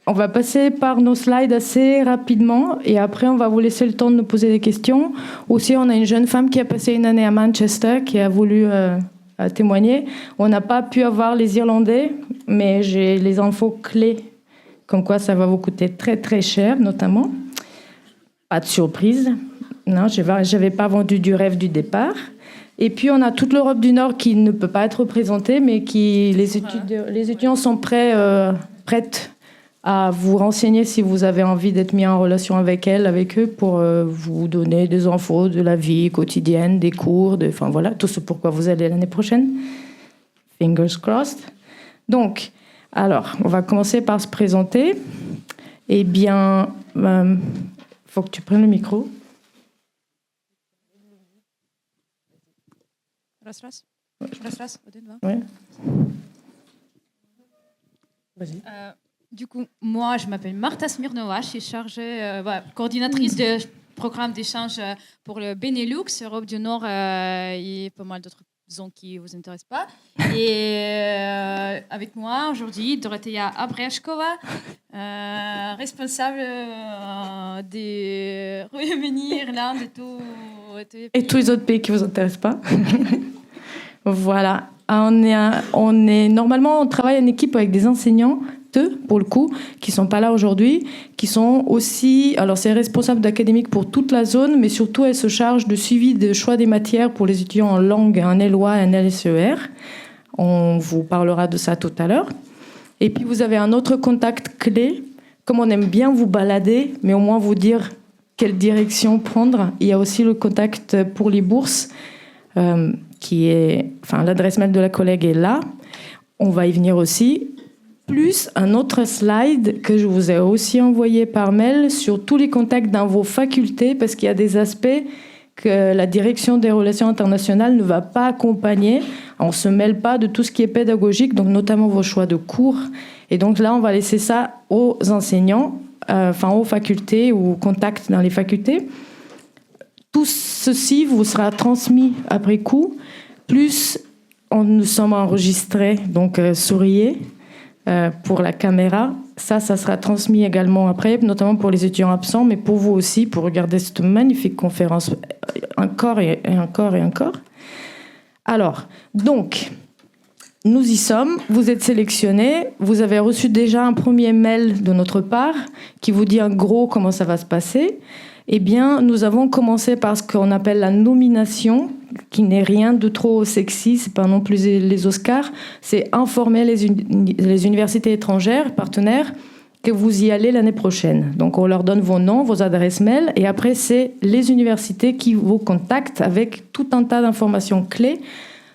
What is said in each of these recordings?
On va passer par nos slides assez rapidement et après on va vous laisser le temps de nous poser des questions. Aussi, on a une jeune femme qui a passé une année à Manchester qui a voulu témoigner. On n'a pas pu avoir les Irlandais, mais j'ai les infos clés comme quoi ça va vous coûter très très cher notamment. Pas de surprise. Non, j'avais pas vendu du rêve du départ. Et puis on a toute l'Europe du Nord qui ne peut pas être représentée, mais les étudiants sont prêtes à vous renseigner si vous avez envie d'être mis en relation avec eux, pour vous donner des infos de la vie quotidienne, des cours, enfin voilà, tout ce pourquoi vous allez l'année prochaine. Fingers crossed. Donc, alors, on va commencer par se présenter. Eh bien, faut que tu prennes le micro. Ouais. Vas-y. Du coup, moi, je m'appelle Marta Smirnova, je suis chargée, coordinatrice du programme d'échange pour le Benelux, Europe du Nord et pas mal d'autres zones qui ne vous intéressent pas. Et avec moi aujourd'hui, Dorothea Abreshkova, responsable des Royaume-Uni, Irlande et tout. Et tous les autres pays qui ne vous intéressent pas. Voilà. Normalement, on travaille en équipe avec des enseignants, pour le coup, qui ne sont pas là aujourd'hui, qui sont aussi... Alors, c'est responsable d'académique pour toute la zone, mais surtout, elle se charge de suivi de choix des matières pour les étudiants en langue, en LOA et en LSER. On vous parlera de ça tout à l'heure. Et puis, vous avez un autre contact clé. Comme on aime bien vous balader, mais au moins vous dire quelle direction prendre, il y a aussi le contact pour les bourses, qui est... Enfin, l'adresse mail de la collègue est là. On va y venir aussi. Plus un autre slide que je vous ai aussi envoyé par mail sur tous les contacts dans vos facultés, parce qu'il y a des aspects que la direction des relations internationales ne va pas accompagner. On ne se mêle pas de tout ce qui est pédagogique, donc notamment vos choix de cours. Et donc là, on va laisser ça aux enseignants, aux facultés ou aux contacts dans les facultés. Tout ceci vous sera transmis après coup. Plus, nous sommes enregistrés, donc souriez. Pour la caméra, ça sera transmis également après, notamment pour les étudiants absents, mais pour vous aussi, pour regarder cette magnifique conférence encore et encore et encore. Alors, donc, nous y sommes, vous êtes sélectionnés, vous avez reçu déjà un premier mail de notre part qui vous dit en gros comment ça va se passer. Eh bien, nous avons commencé par ce qu'on appelle la nomination, qui n'est rien de trop sexy, c'est pas non plus les Oscars, c'est informer les universités étrangères, partenaires, que vous y allez l'année prochaine. Donc on leur donne vos noms, vos adresses mail, et après c'est les universités qui vous contactent avec tout un tas d'informations clés,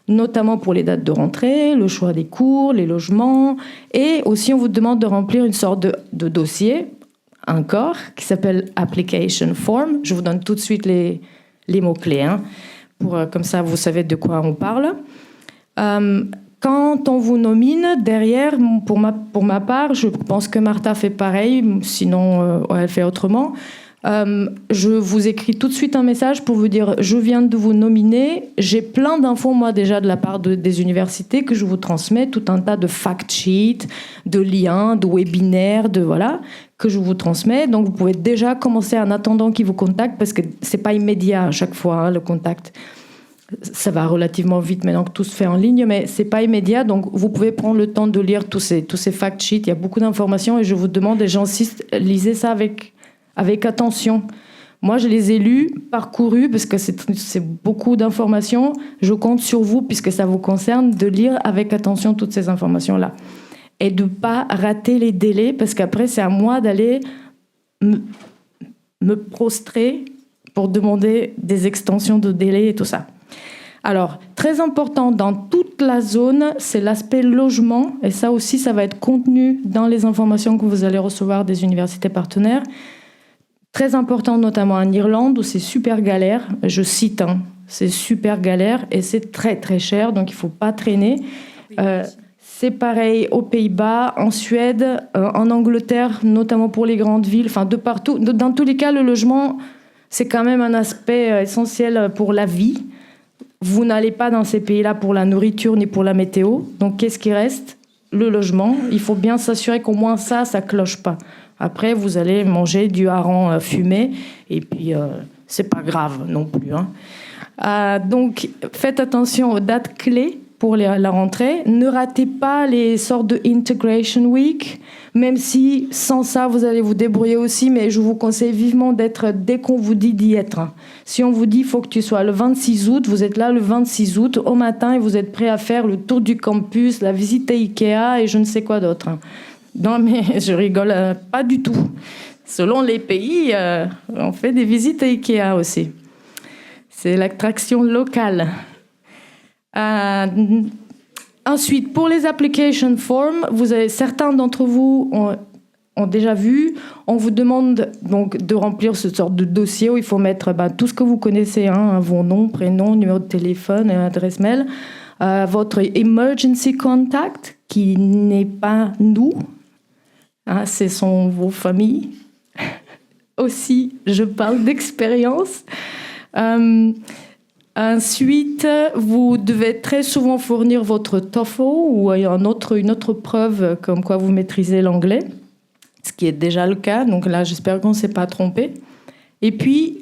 notamment pour les dates de rentrée, le choix des cours, les logements, et aussi on vous demande de remplir une sorte de dossier, encore, qui s'appelle Application Form. Je vous donne tout de suite les mots-clés, comme ça vous savez de quoi on parle. Quand on vous nomine, derrière, pour ma part, je pense que Martha fait pareil, sinon elle fait autrement. Je vous écris tout de suite un message pour vous dire je viens de vous nominer, j'ai plein d'infos moi déjà de la part des universités que je vous transmets, tout un tas de fact sheets, de liens, de webinaires, que je vous transmets. Donc vous pouvez déjà commencer en attendant qu'ils vous contactent, parce que c'est pas immédiat à chaque fois le contact. Ça va relativement vite maintenant que tout se fait en ligne, mais c'est pas immédiat. Donc vous pouvez prendre le temps de lire tous ces fact sheets. Il y a beaucoup d'informations et je vous demande, et j'insiste, lisez ça avec attention. Moi, je les ai lus, parcourus, parce que c'est beaucoup d'informations. Je compte sur vous, puisque ça vous concerne, de lire avec attention toutes ces informations-là. Et de ne pas rater les délais, parce qu'après, c'est à moi d'aller me prostrer pour demander des extensions de délai et tout ça. Alors, très important dans toute la zone, c'est l'aspect logement. Et ça aussi, ça va être contenu dans les informations que vous allez recevoir des universités partenaires. Très important, notamment en Irlande, où c'est super galère. Je cite, c'est super galère et c'est très, très cher, donc il ne faut pas traîner. C'est pareil aux Pays-Bas, en Suède, en Angleterre, notamment pour les grandes villes, enfin de partout. Dans tous les cas, le logement, c'est quand même un aspect essentiel pour la vie. Vous n'allez pas dans ces pays-là pour la nourriture ni pour la météo. Donc, qu'est-ce qui reste ? le logement. Il faut bien s'assurer qu'au moins ça cloche pas. Après, vous allez manger du hareng fumé, et puis c'est pas grave non plus. Donc, faites attention aux dates clés pour la rentrée. Ne ratez pas les sortes de Integration Week, même si sans ça, vous allez vous débrouiller aussi, mais je vous conseille vivement d'être, dès qu'on vous dit d'y être. Si on vous dit qu'il faut que tu sois le 26 août, vous êtes là le 26 août au matin et vous êtes prêt à faire le tour du campus, la visite à Ikea et je ne sais quoi d'autre. Non, mais je rigole pas du tout. Selon les pays, on fait des visites à Ikea aussi. C'est l'attraction locale. Ensuite, pour les application forms, certains d'entre vous ont déjà vu. On vous demande donc de remplir ce sorte de dossier où il faut mettre tout ce que vous connaissez, vos noms, prénoms, numéro de téléphone, adresse mail, votre emergency contact, qui n'est pas nous, ce sont vos familles. Aussi, je parle d'expérience. Ensuite, vous devez très souvent fournir votre TOEFL ou une autre preuve comme quoi vous maîtrisez l'anglais, ce qui est déjà le cas. Donc là, j'espère qu'on ne s'est pas trompé. Et puis,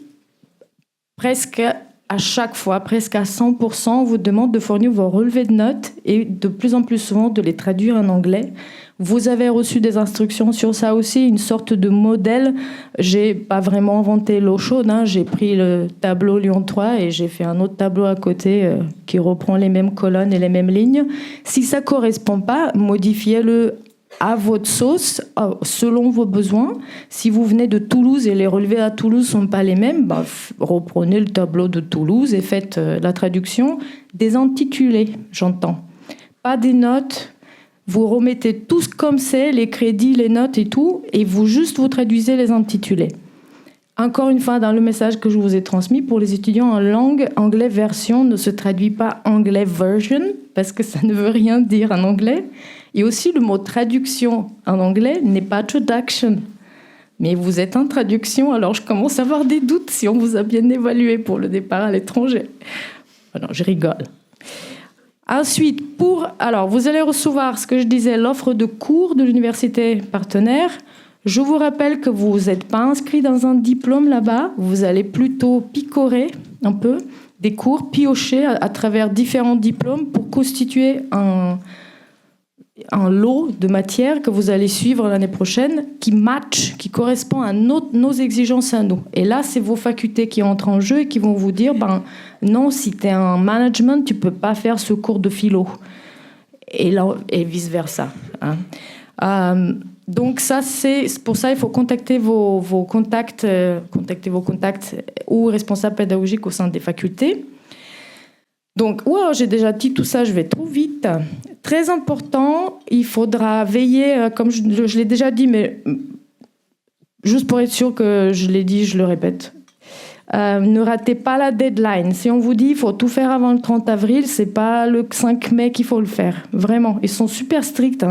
presque à chaque fois, presque à 100%, on vous demande de fournir vos relevés de notes et de plus en plus souvent de les traduire en anglais. Vous avez reçu des instructions sur ça aussi, une sorte de modèle. J'ai pas vraiment inventé l'eau chaude, j'ai pris le tableau Lyon 3 et j'ai fait un autre tableau à côté qui reprend les mêmes colonnes et les mêmes lignes. Si ça correspond pas, modifiez-le à votre sauce, selon vos besoins. Si vous venez de Toulouse et les relevés à Toulouse sont pas les mêmes, reprenez le tableau de Toulouse et faites la traduction des intitulés, j'entends. Pas des notes. Vous remettez tout comme c'est, les crédits, les notes et tout, et vous traduisez les intitulés. Encore une fois, dans le message que je vous ai transmis, pour les étudiants en langue, anglais version ne se traduit pas anglais version, parce que ça ne veut rien dire en anglais. Et aussi, le mot traduction en anglais n'est pas traduction. Mais vous êtes en traduction, alors je commence à avoir des doutes si on vous a bien évalué pour le départ à l'étranger. Non, je rigole. Ensuite, vous allez recevoir ce que je disais, l'offre de cours de l'université partenaire. Je vous rappelle que vous n'êtes pas inscrit dans un diplôme là-bas. Vous allez plutôt picorer un peu des cours, piocher à travers différents diplômes pour constituer un lot de matières que vous allez suivre l'année prochaine qui correspond à nos exigences à nous. Et là, c'est vos facultés qui entrent en jeu et qui vont vous dire non, si tu es en management, tu ne peux pas faire ce cours de philo. Et vice-versa. Donc ça, pour ça, il faut contacter vos contacts ou responsables pédagogiques au sein des facultés. Donc, j'ai déjà dit tout ça, je vais trop vite. Très important, il faudra veiller, comme je l'ai déjà dit, mais juste pour être sûr que je l'ai dit, je le répète. Ne ratez pas la deadline. Si on vous dit qu'il faut tout faire avant le 30 avril, c'est pas le 5 mai qu'il faut le faire. Vraiment, ils sont super stricts.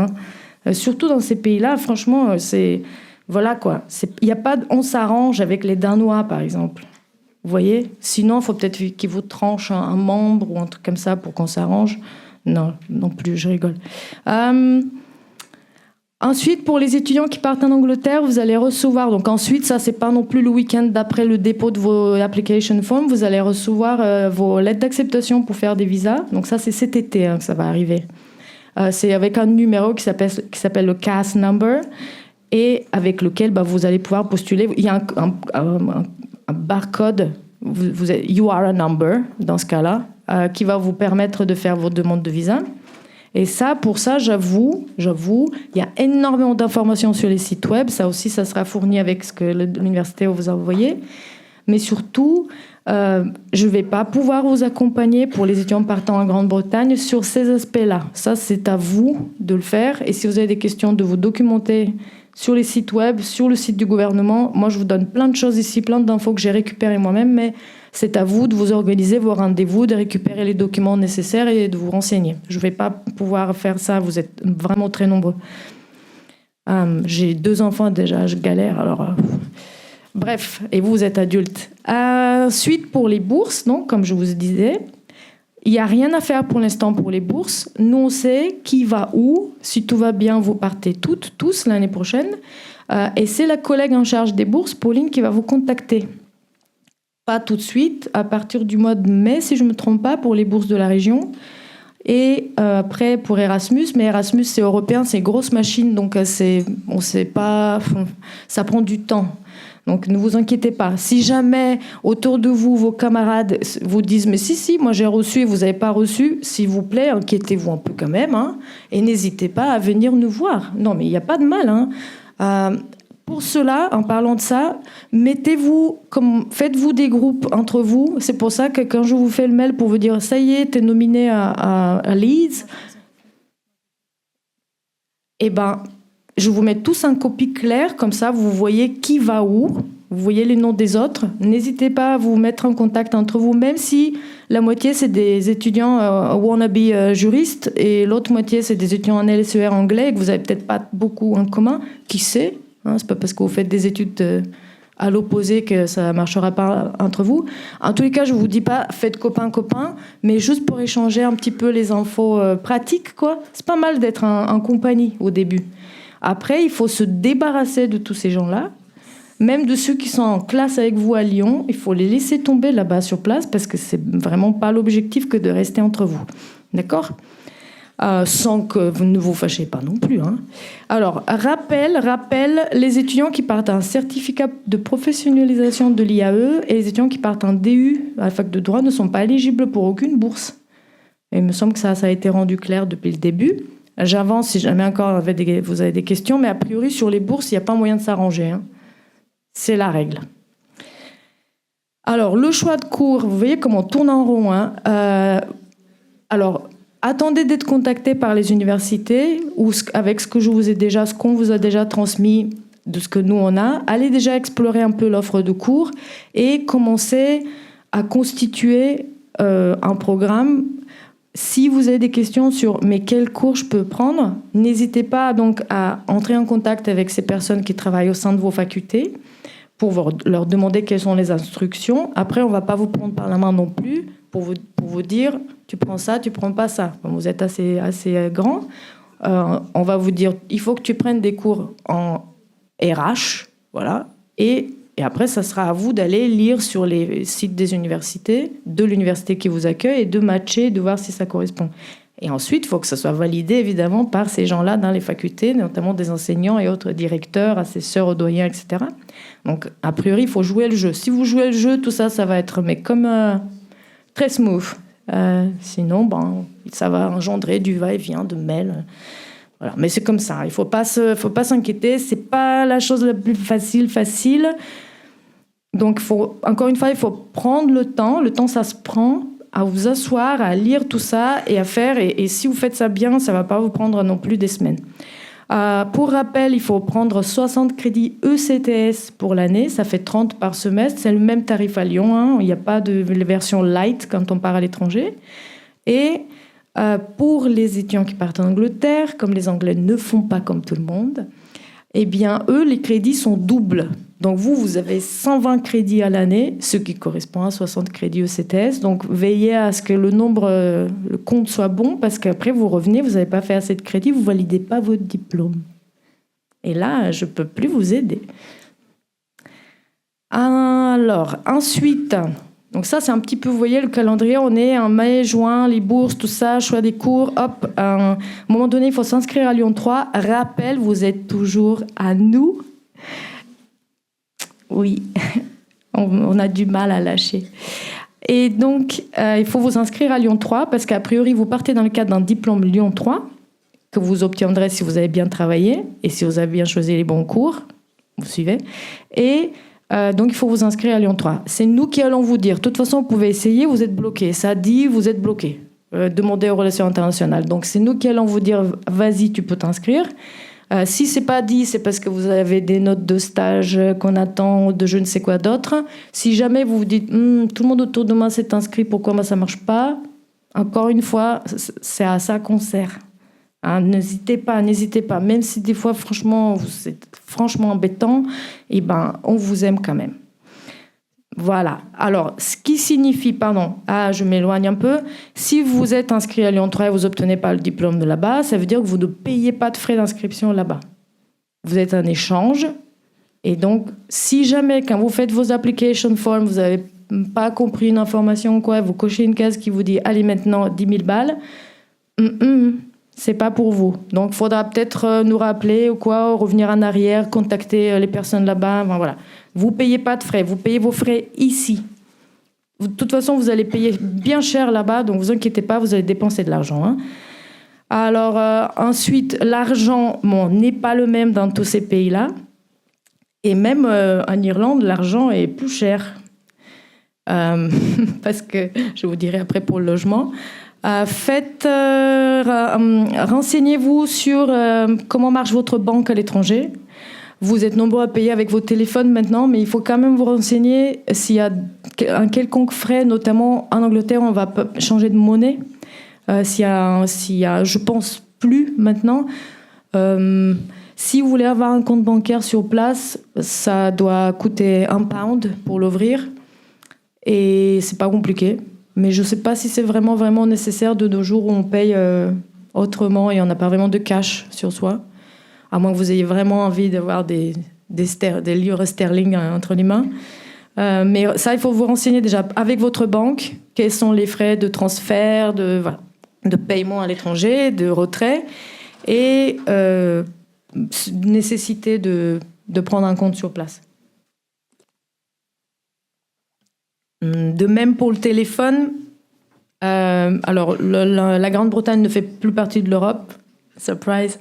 Surtout dans ces pays-là, franchement, c'est... Voilà quoi. Il y a pas... On s'arrange avec les Danois, par exemple. Vous voyez ? Sinon, il faut peut-être qu'ils vous tranchent un membre ou un truc comme ça pour qu'on s'arrange. Non plus, je rigole. Ensuite, pour les étudiants qui partent en Angleterre, vous allez recevoir... Donc ensuite, ça, c'est pas non plus le week-end d'après le dépôt de vos application forms. Vous allez recevoir vos lettres d'acceptation pour faire des visas. Donc ça, c'est cet été que ça va arriver. C'est avec un numéro qui s'appelle le CAS number et avec lequel vous allez pouvoir postuler. Il y a un barcode, you are a number, dans ce cas-là, qui va vous permettre de faire votre demande de visa. Et pour ça, j'avoue, il y a énormément d'informations sur les sites web. Ça aussi, ça sera fourni avec ce que l'université va vous envoyer. Mais surtout, je ne vais pas pouvoir vous accompagner pour les étudiants partant en Grande-Bretagne sur ces aspects-là. Ça, c'est à vous de le faire. Et si vous avez des questions, de vous documenter sur les sites web, sur le site du gouvernement. Moi, je vous donne plein de choses ici, plein d'infos que j'ai récupérées moi-même, mais c'est à vous de vous organiser vos rendez-vous, de récupérer les documents nécessaires et de vous renseigner. Je ne vais pas pouvoir faire ça, vous êtes vraiment très nombreux. J'ai 2 enfants déjà, je galère, alors... Bref, et vous êtes adulte. Ensuite, pour les bourses, donc, comme je vous disais, il n'y a rien à faire pour l'instant pour les bourses. Nous, on sait qui va où. Si tout va bien, vous partez tous l'année prochaine. Et c'est la collègue en charge des bourses, Pauline, qui va vous contacter. Pas tout de suite, à partir du mois de mai, si je ne me trompe pas, pour les bourses de la région. Et après, pour Erasmus. Mais Erasmus, c'est européen, c'est une grosse machine, donc on sait pas, ça prend du temps. Donc ne vous inquiétez pas. Si jamais autour de vous, vos camarades vous disent « Mais si, moi j'ai reçu et vous n'avez pas reçu », s'il vous plaît, inquiétez-vous un peu quand même. Hein, et n'hésitez pas à venir nous voir. Non, mais il n'y a pas de mal. Hein. Pour cela, en parlant de ça, faites-vous des groupes entre vous. C'est pour ça que quand je vous fais le mail pour vous dire « Ça y est, t'es nominé à Leeds », eh ben, je vous mets tous en copie claire, comme ça vous voyez qui va où, vous voyez les noms des autres. N'hésitez pas à vous mettre en contact entre vous, même si la moitié c'est des étudiants wannabe juristes et l'autre moitié c'est des étudiants en LSER anglais et que vous n'avez peut-être pas beaucoup en commun. Qui sait, hein, c'est pas parce que vous faites des études à l'opposé que ça ne marchera pas entre vous. En tous les cas, je ne vous dis pas faites copain-copain, mais juste pour échanger un petit peu les infos pratiques, quoi. C'est pas mal d'être en compagnie au début. Après, il faut se débarrasser de tous ces gens-là, même de ceux qui sont en classe avec vous à Lyon. Il faut les laisser tomber là-bas sur place parce que c'est vraiment pas l'objectif que de rester entre vous. D'accord ? Sans que vous ne vous fâchez pas non plus. Hein. Alors, rappel, les étudiants qui partent un certificat de professionnalisation de l'IAE et les étudiants qui partent un DU à la fac de droit ne sont pas éligibles pour aucune bourse. Et il me semble que ça a été rendu clair depuis le début. J'avance si jamais encore vous avez des questions, mais a priori, sur les bourses, il n'y a pas moyen de s'arranger. Hein. C'est la règle. Alors, le choix de cours, vous voyez comment on tourne en rond. Hein. Alors, attendez d'être contacté par les universités ou avec ce qu'on vous a déjà transmis de ce que nous, on a. Allez déjà explorer un peu l'offre de cours et commencer à constituer un programme. Si vous avez des questions sur mais quel cours je peux prendre, n'hésitez pas donc à entrer en contact avec ces personnes qui travaillent au sein de vos facultés pour leur demander quelles sont les instructions. Après, on ne va pas vous prendre par la main non plus pour vous dire tu prends ça, tu prends pas ça. Vous êtes assez grand. On va vous dire il faut que tu prennes des cours en RH, voilà. Et après, ça sera à vous d'aller lire sur les sites des universités, de l'université qui vous accueille, et de matcher, de voir si ça correspond. Et ensuite, il faut que ça soit validé, évidemment, par ces gens-là dans les facultés, notamment des enseignants et autres directeurs, assesseurs, doyens, etc. Donc, a priori, il faut jouer le jeu. Si vous jouez le jeu, tout ça, ça va être comme très smooth. Sinon, ça va engendrer du va-et-vient, de mails. Voilà. Mais c'est comme ça. Il ne faut pas s'inquiéter. Ce n'est pas la chose la plus facile. Donc, encore une fois, il faut prendre le temps. Le temps, ça se prend à vous asseoir, à lire tout ça et à faire. Et si vous faites ça bien, ça ne va pas vous prendre non plus des semaines. Pour rappel, il faut prendre 60 crédits ECTS pour l'année. Ça fait 30 par semestre. C'est le même tarif à Lyon. Hein. Il n'y a pas de version light quand on part à l'étranger. Et pour les étudiants qui partent en Angleterre, comme les Anglais ne font pas comme tout le monde, eh bien, eux, les crédits sont doubles. Donc, vous avez 120 crédits à l'année, ce qui correspond à 60 crédits ECTS. Donc, veillez à ce que le compte soit bon, parce qu'après, vous revenez, vous n'avez pas fait assez de crédits, vous ne validez pas votre diplôme. Et là, je ne peux plus vous aider. Alors, ensuite, donc ça, c'est un petit peu, vous voyez, le calendrier, on est en mai, juin, les bourses, tout ça, choix des cours, hop, à un moment donné, il faut s'inscrire à Lyon 3. Rappel, vous êtes toujours à nous. Oui, on a du mal à lâcher. Et donc, il faut vous inscrire à Lyon 3 parce qu'a priori, vous partez dans le cadre d'un diplôme Lyon 3 que vous obtiendrez si vous avez bien travaillé et si vous avez bien choisi les bons cours. Vous suivez ? Et donc, il faut vous inscrire à Lyon 3. C'est nous qui allons vous dire. De toute façon, vous pouvez essayer, vous êtes bloqué. Ça dit, vous êtes bloqué. Demandez aux relations internationales. Donc, c'est nous qui allons vous dire, vas-y, tu peux t'inscrire. Si c'est pas dit, c'est parce que vous avez des notes de stage qu'on attend, de je ne sais quoi d'autre. Si jamais vous vous dites tout le monde autour de moi s'est inscrit, pourquoi moi ça marche pas? Encore une fois, c'est à ça qu'on sert. Hein, n'hésitez pas. Même si des fois, franchement, c'est franchement embêtant, on vous aime quand même. Voilà. Alors, ce qui signifie, je m'éloigne un peu. Si vous êtes inscrit à Lyon 3 et vous n'obtenez pas le diplôme de là-bas, ça veut dire que vous ne payez pas de frais d'inscription là-bas. Vous êtes un échange. Et donc, si jamais, quand vous faites vos application forms, vous n'avez pas compris une information ou quoi, vous cochez une case qui vous dit « Allez, maintenant, 10 000 balles », c'est pas pour vous. Donc, il faudra peut-être nous rappeler ou quoi, revenir en arrière, contacter les personnes là-bas. Enfin, voilà. Vous ne payez pas de frais, vous payez vos frais ici. De toute façon, vous allez payer bien cher là-bas, donc ne vous inquiétez pas, vous allez dépenser de l'argent. Hein. Alors, ensuite, l'argent n'est pas le même dans tous ces pays-là. Et même en Irlande, l'argent est plus cher. Parce que, je vous dirai après pour le logement. Renseignez-vous sur comment marche votre banque à l'étranger. Vous êtes nombreux à payer avec vos téléphones maintenant, mais il faut quand même vous renseigner s'il y a un quelconque frais, notamment en Angleterre, on va changer de monnaie. S'il y a, je pense plus maintenant. Si vous voulez avoir un compte bancaire sur place, ça doit coûter £1 pour l'ouvrir. Et c'est pas compliqué. Mais je ne sais pas si c'est vraiment nécessaire de nos jours où on paye autrement et on n'a pas vraiment de cash sur soi. À moins que vous ayez vraiment envie d'avoir des livres sterling entre les mains. Mais ça, il faut vous renseigner déjà avec votre banque. Quels sont les frais de transfert, de paiement à l'étranger, de retrait. Et nécessité de prendre un compte sur place. De même pour le téléphone. Alors, la Grande-Bretagne ne fait plus partie de l'Europe. Surprise.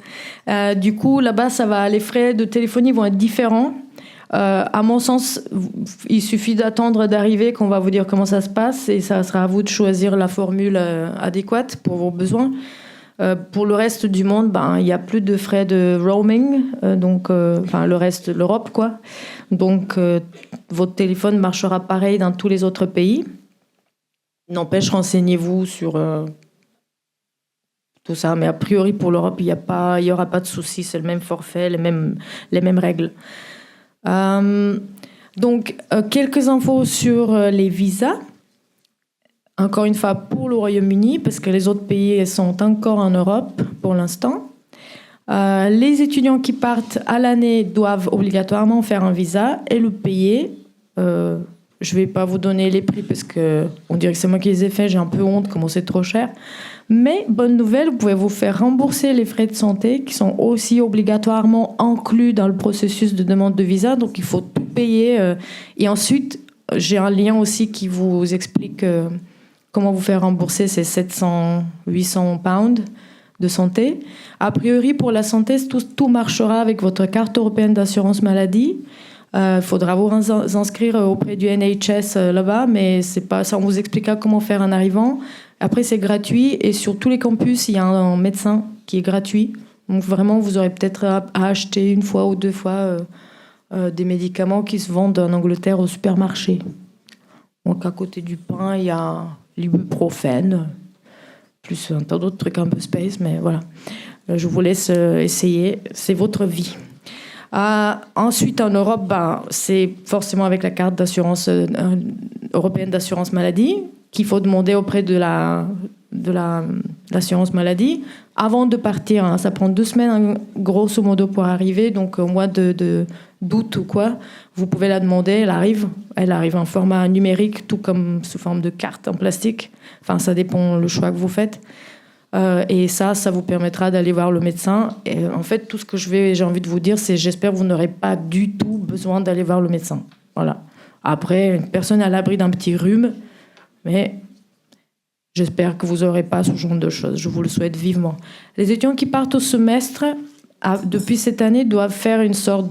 Du coup, là-bas, les frais de téléphonie vont être différents. À mon sens, il suffit d'attendre d'arriver qu'on va vous dire comment ça se passe et ça sera à vous de choisir la formule adéquate pour vos besoins. Pour le reste du monde, il n'y a plus de frais de roaming, le reste de l'Europe, quoi. Donc, votre téléphone marchera pareil dans tous les autres pays. N'empêche, renseignez-vous sur tout ça. Mais a priori, pour l'Europe, il y aura pas de souci. C'est le même forfait, les mêmes règles. Quelques infos sur les visas. Encore une fois, pour le Royaume-Uni, parce que les autres pays sont encore en Europe pour l'instant. Les étudiants qui partent à l'année doivent obligatoirement faire un visa et le payer. Je ne vais pas vous donner les prix parce qu'on dirait que c'est moi qui les ai faits. J'ai un peu honte, comment c'est trop cher. Mais, bonne nouvelle, vous pouvez vous faire rembourser les frais de santé qui sont aussi obligatoirement inclus dans le processus de demande de visa. Donc, il faut tout payer. Et ensuite, j'ai un lien aussi qui vous explique comment vous faire rembourser ces 700-800 pounds de santé. A priori, pour la santé, tout marchera avec votre carte européenne d'assurance maladie. Il faudra vous inscrire auprès du NHS là-bas, mais c'est pas ça. On vous expliquera comment faire en arrivant. Après, c'est gratuit et sur tous les campus, il y a un médecin qui est gratuit. Donc vraiment, vous aurez peut-être à acheter une fois ou deux fois des médicaments qui se vendent en Angleterre au supermarché. Donc à côté du pain, il y a l'ibuprofène, plus un tas d'autres trucs un peu space, mais voilà. Je vous laisse essayer. C'est votre vie. Ensuite, en Europe, c'est forcément avec la carte d'assurance européenne d'assurance maladie qu'il faut demander auprès de l'assurance maladie avant de partir. Hein. Ça prend 2 semaines, grosso modo, pour arriver. Donc, au mois d'août ou quoi, vous pouvez la demander. Elle arrive en format numérique, tout comme sous forme de carte en plastique. Enfin, ça dépend le choix que vous faites. Et ça vous permettra d'aller voir le médecin. Et en fait, tout ce que j'ai envie de vous dire, c'est j'espère que vous n'aurez pas du tout besoin d'aller voir le médecin. Voilà. Après, personne n'est à l'abri d'un petit rhume, mais j'espère que vous n'aurez pas ce genre de choses. Je vous le souhaite vivement. Les étudiants qui partent au semestre, depuis cette année, doivent faire une sorte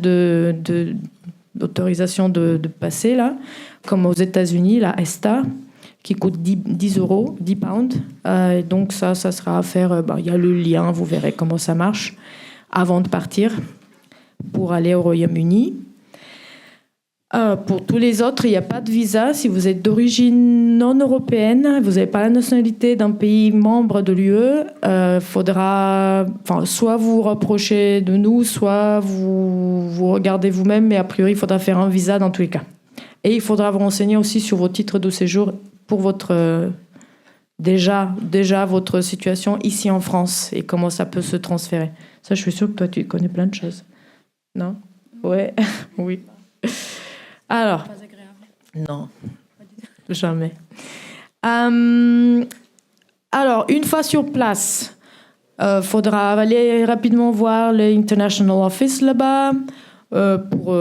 d'autorisation de passer, là, comme aux États-Unis, la ESTA, qui coûte 10 euros, 10 pounds. Et donc ça sera à faire. Il y a le lien, vous verrez comment ça marche avant de partir pour aller au Royaume-Uni. Pour tous les autres, il n'y a pas de visa. Si vous êtes d'origine non européenne, vous n'avez pas la nationalité d'un pays membre de l'UE, faudra, soit vous rapprocher de nous, soit vous regardez vous-même, mais a priori, il faudra faire un visa dans tous les cas. Et il faudra vous renseigner aussi sur vos titres de séjour pour votre déjà votre situation ici en France et comment ça peut se transférer. Ça, je suis sûre que toi, tu connais plein de choses. Non ? Ouais, oui. Alors, Pas agréable. non, jamais. Alors, une fois sur place, faudra aller rapidement voir l'International Office là-bas pour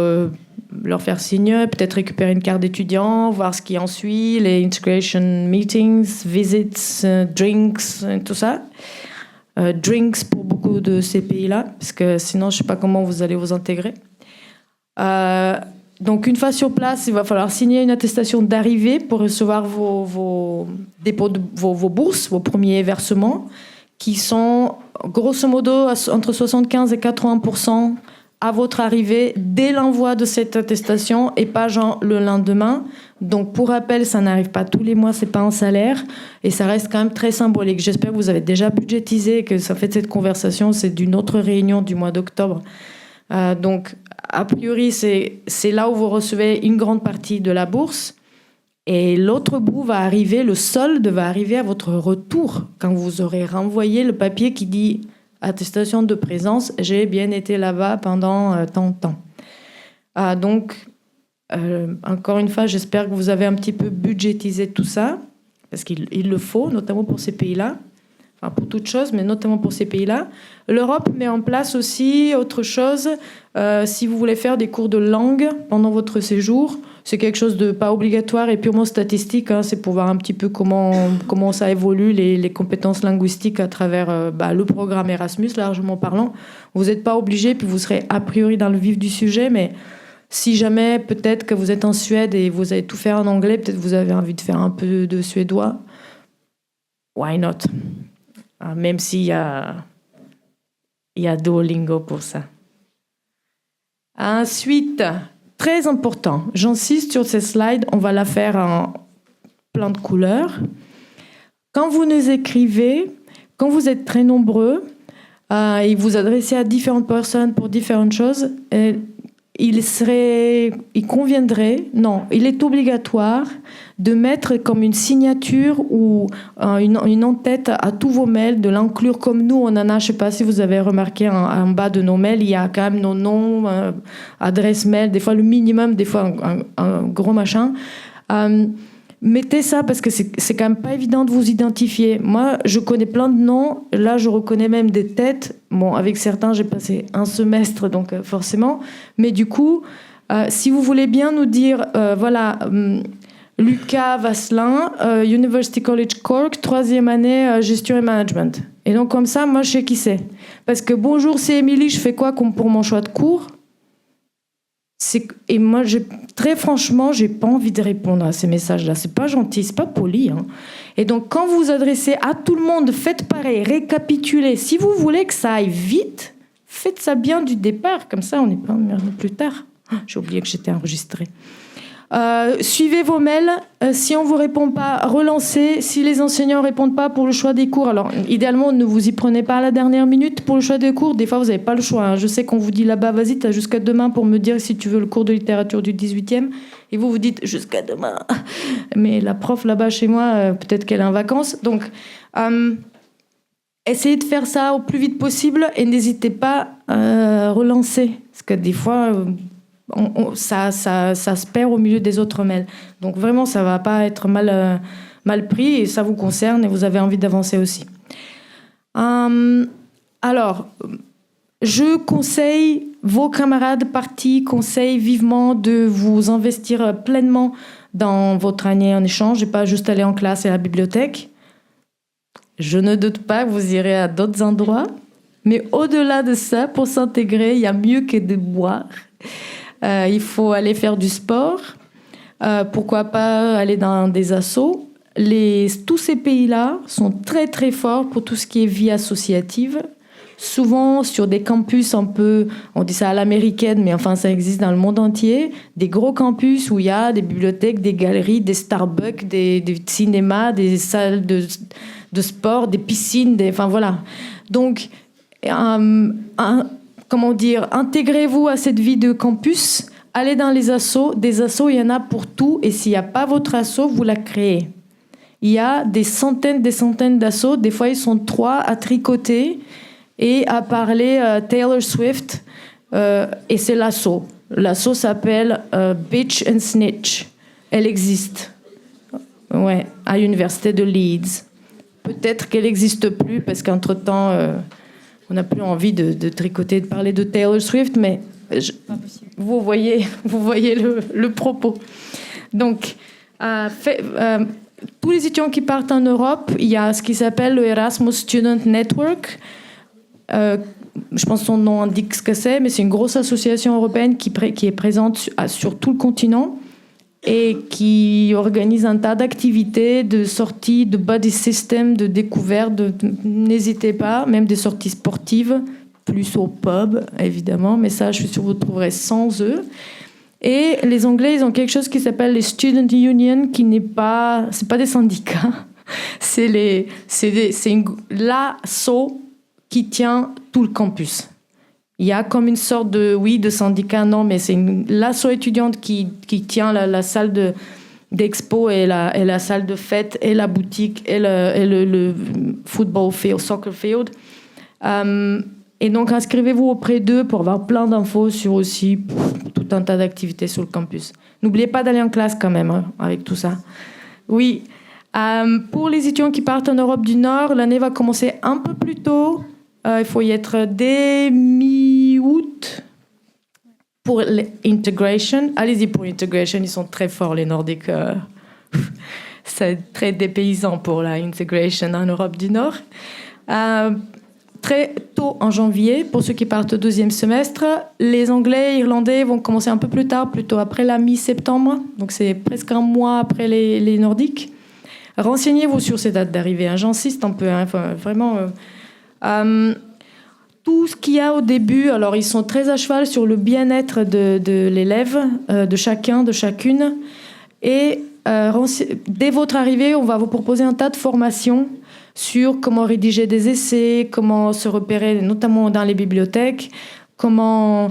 leur faire signe, peut-être récupérer une carte d'étudiant, voir ce qui en suit, les integration meetings, visits, drinks, tout ça. Drinks pour beaucoup de ces pays-là, parce que sinon, je ne sais pas comment vous allez vous intégrer. Donc, une fois sur place, il va falloir signer une attestation d'arrivée pour recevoir vos dépôts vos bourses, vos premiers versements, qui sont grosso modo entre 75 et 80% à votre arrivée dès l'envoi de cette attestation et pas genre le lendemain. Donc, pour rappel, ça n'arrive pas tous les mois, c'est pas un salaire et ça reste quand même très symbolique. J'espère que vous avez déjà budgétisé et que ça fait cette conversation, c'est d'une autre réunion du mois d'octobre. Donc, a priori, c'est là où vous recevez une grande partie de la bourse. Et l'autre bout va arriver, le solde va arriver à votre retour, quand vous aurez renvoyé le papier qui dit « attestation de présence, j'ai bien été là-bas pendant tant de temps ». Donc, encore une fois, j'espère que vous avez un petit peu budgétisé tout ça, parce qu'il le faut, notamment pour ces pays-là. Enfin, pour toute chose, mais notamment pour ces pays-là. L'Europe met en place aussi autre chose. Si vous voulez faire des cours de langue pendant votre séjour, c'est quelque chose de pas obligatoire et purement statistique. C'est pour voir un petit peu comment ça évolue, les compétences linguistiques à travers le programme Erasmus, largement parlant. Vous n'êtes pas obligé, puis vous serez a priori dans le vif du sujet, mais si jamais, peut-être que vous êtes en Suède et vous allez tout faire en anglais, peut-être vous avez envie de faire un peu de suédois, why not ? Même s'il y a Duolingo pour ça. Ensuite, très important, j'insiste sur ces slides, on va la faire en plein de couleurs. Quand vous nous écrivez, quand vous êtes très nombreux et vous adressez à différentes personnes pour différentes choses, il est obligatoire de mettre comme une signature ou une en-tête à tous vos mails, de l'inclure comme nous, on en a, je ne sais pas si vous avez remarqué, en bas de nos mails, il y a quand même nos noms, adresse mail, des fois le minimum, des fois un gros machin. Mettez ça parce que c'est quand même pas évident de vous identifier. Moi, je connais plein de noms. Là, je reconnais même des têtes. Bon, avec certains, j'ai passé un semestre, donc forcément. Mais du coup, si vous voulez bien nous dire, Lucas Vasselin, University College Cork, 3e année, gestion et management. Et donc, comme ça, moi, je sais qui c'est. Parce que bonjour, c'est Émilie, je fais quoi pour mon choix de cours ? Et moi, très franchement, j'ai pas envie de répondre à ces messages-là. C'est pas gentil, c'est pas poli. Et donc, quand vous vous adressez à tout le monde, faites pareil, récapitulez. Si vous voulez que ça aille vite, faites ça bien du départ. Comme ça, on n'est pas emmerdé plus tard. J'ai oublié que j'étais enregistrée. Suivez vos mails. Si on ne vous répond pas, relancez. Si les enseignants ne répondent pas pour le choix des cours, alors idéalement, ne vous y prenez pas à la dernière minute pour le choix des cours. Des fois, vous n'avez pas le choix. Je sais qu'on vous dit là-bas, vas-y, tu as jusqu'à demain pour me dire si tu veux le cours de littérature du 18e. Et vous dites jusqu'à demain. Mais la prof là-bas chez moi, peut-être qu'elle est en vacances. Donc, essayez de faire ça au plus vite possible et n'hésitez pas à relancer. Parce que des fois... ça se perd au milieu des autres mails. Donc vraiment, ça ne va pas être mal pris et ça vous concerne et vous avez envie d'avancer aussi. Alors, je conseille, vos camarades partis conseillent vivement de vous investir pleinement dans votre année en échange et pas juste aller en classe et à la bibliothèque. Je ne doute pas que vous irez à d'autres endroits, mais au-delà de ça, pour s'intégrer, il y a mieux que de boire. Il faut aller faire du sport. Pourquoi pas aller dans des assos. Tous ces pays-là sont très très forts pour tout ce qui est vie associative. Souvent sur des campus un peu, on dit ça à l'américaine, mais enfin ça existe dans le monde entier. Des gros campus où il y a des bibliothèques, des galeries, des Starbucks, des cinémas, des salles de sport, des piscines, enfin voilà. Donc, intégrez-vous à cette vie de campus, allez dans les assos. Des assos, il y en a pour tout. Et s'il n'y a pas votre asso, vous la créez. Il y a des centaines d'assos. Des fois, ils sont 3 à tricoter et à parler Taylor Swift. Et c'est l'asso. L'asso s'appelle Bitch and Snitch. Elle existe. Ouais, à l'université de Leeds. Peut-être qu'elle n'existe plus parce qu'entre-temps, on n'a plus envie de tricoter, de parler de Taylor Swift, mais vous voyez le propos. Donc, tous les étudiants qui partent en Europe, il y a ce qui s'appelle le Erasmus Student Network. Je pense que son nom indique ce que c'est, mais c'est une grosse association européenne qui est présente sur tout le continent et qui organise un tas d'activités, de sorties, de buddy system, de découvertes. N'hésitez pas, même des sorties sportives, plus au pub, évidemment, mais ça, je suis sûre que vous trouverez sans eux. Et les Anglais, ils ont quelque chose qui s'appelle les Student Union, c'est pas des syndicats, c'est l'asso qui tient tout le campus. Il y a comme une sorte de syndicat, non, mais c'est l'asso étudiante qui tient la salle d'expo et la salle de fête et la boutique et le football field, soccer field. Et donc, inscrivez-vous auprès d'eux pour avoir plein d'infos sur aussi tout un tas d'activités sur le campus. N'oubliez pas d'aller en classe quand même, avec tout ça. Oui. Pour les étudiants qui partent en Europe du Nord, l'année va commencer un peu plus tôt. Il faut y être dès mi-août pour l'intégration. Allez-y pour l'intégration, ils sont très forts, les Nordiques. C'est très dépaysant pour la intégration en Europe du Nord. Très tôt en janvier, pour ceux qui partent au 2e semestre. Les Anglais et Irlandais vont commencer un peu plus tard, plutôt après la mi-septembre. Donc c'est presque un mois après les Nordiques. Renseignez-vous sur ces dates d'arrivée. J'insiste un peu, vraiment... tout ce qu'il y a au début, alors ils sont très à cheval sur le bien-être de l'élève, de chacun, de chacune. Et dès votre arrivée, on va vous proposer un tas de formations sur comment rédiger des essais, comment se repérer, notamment dans les bibliothèques, comment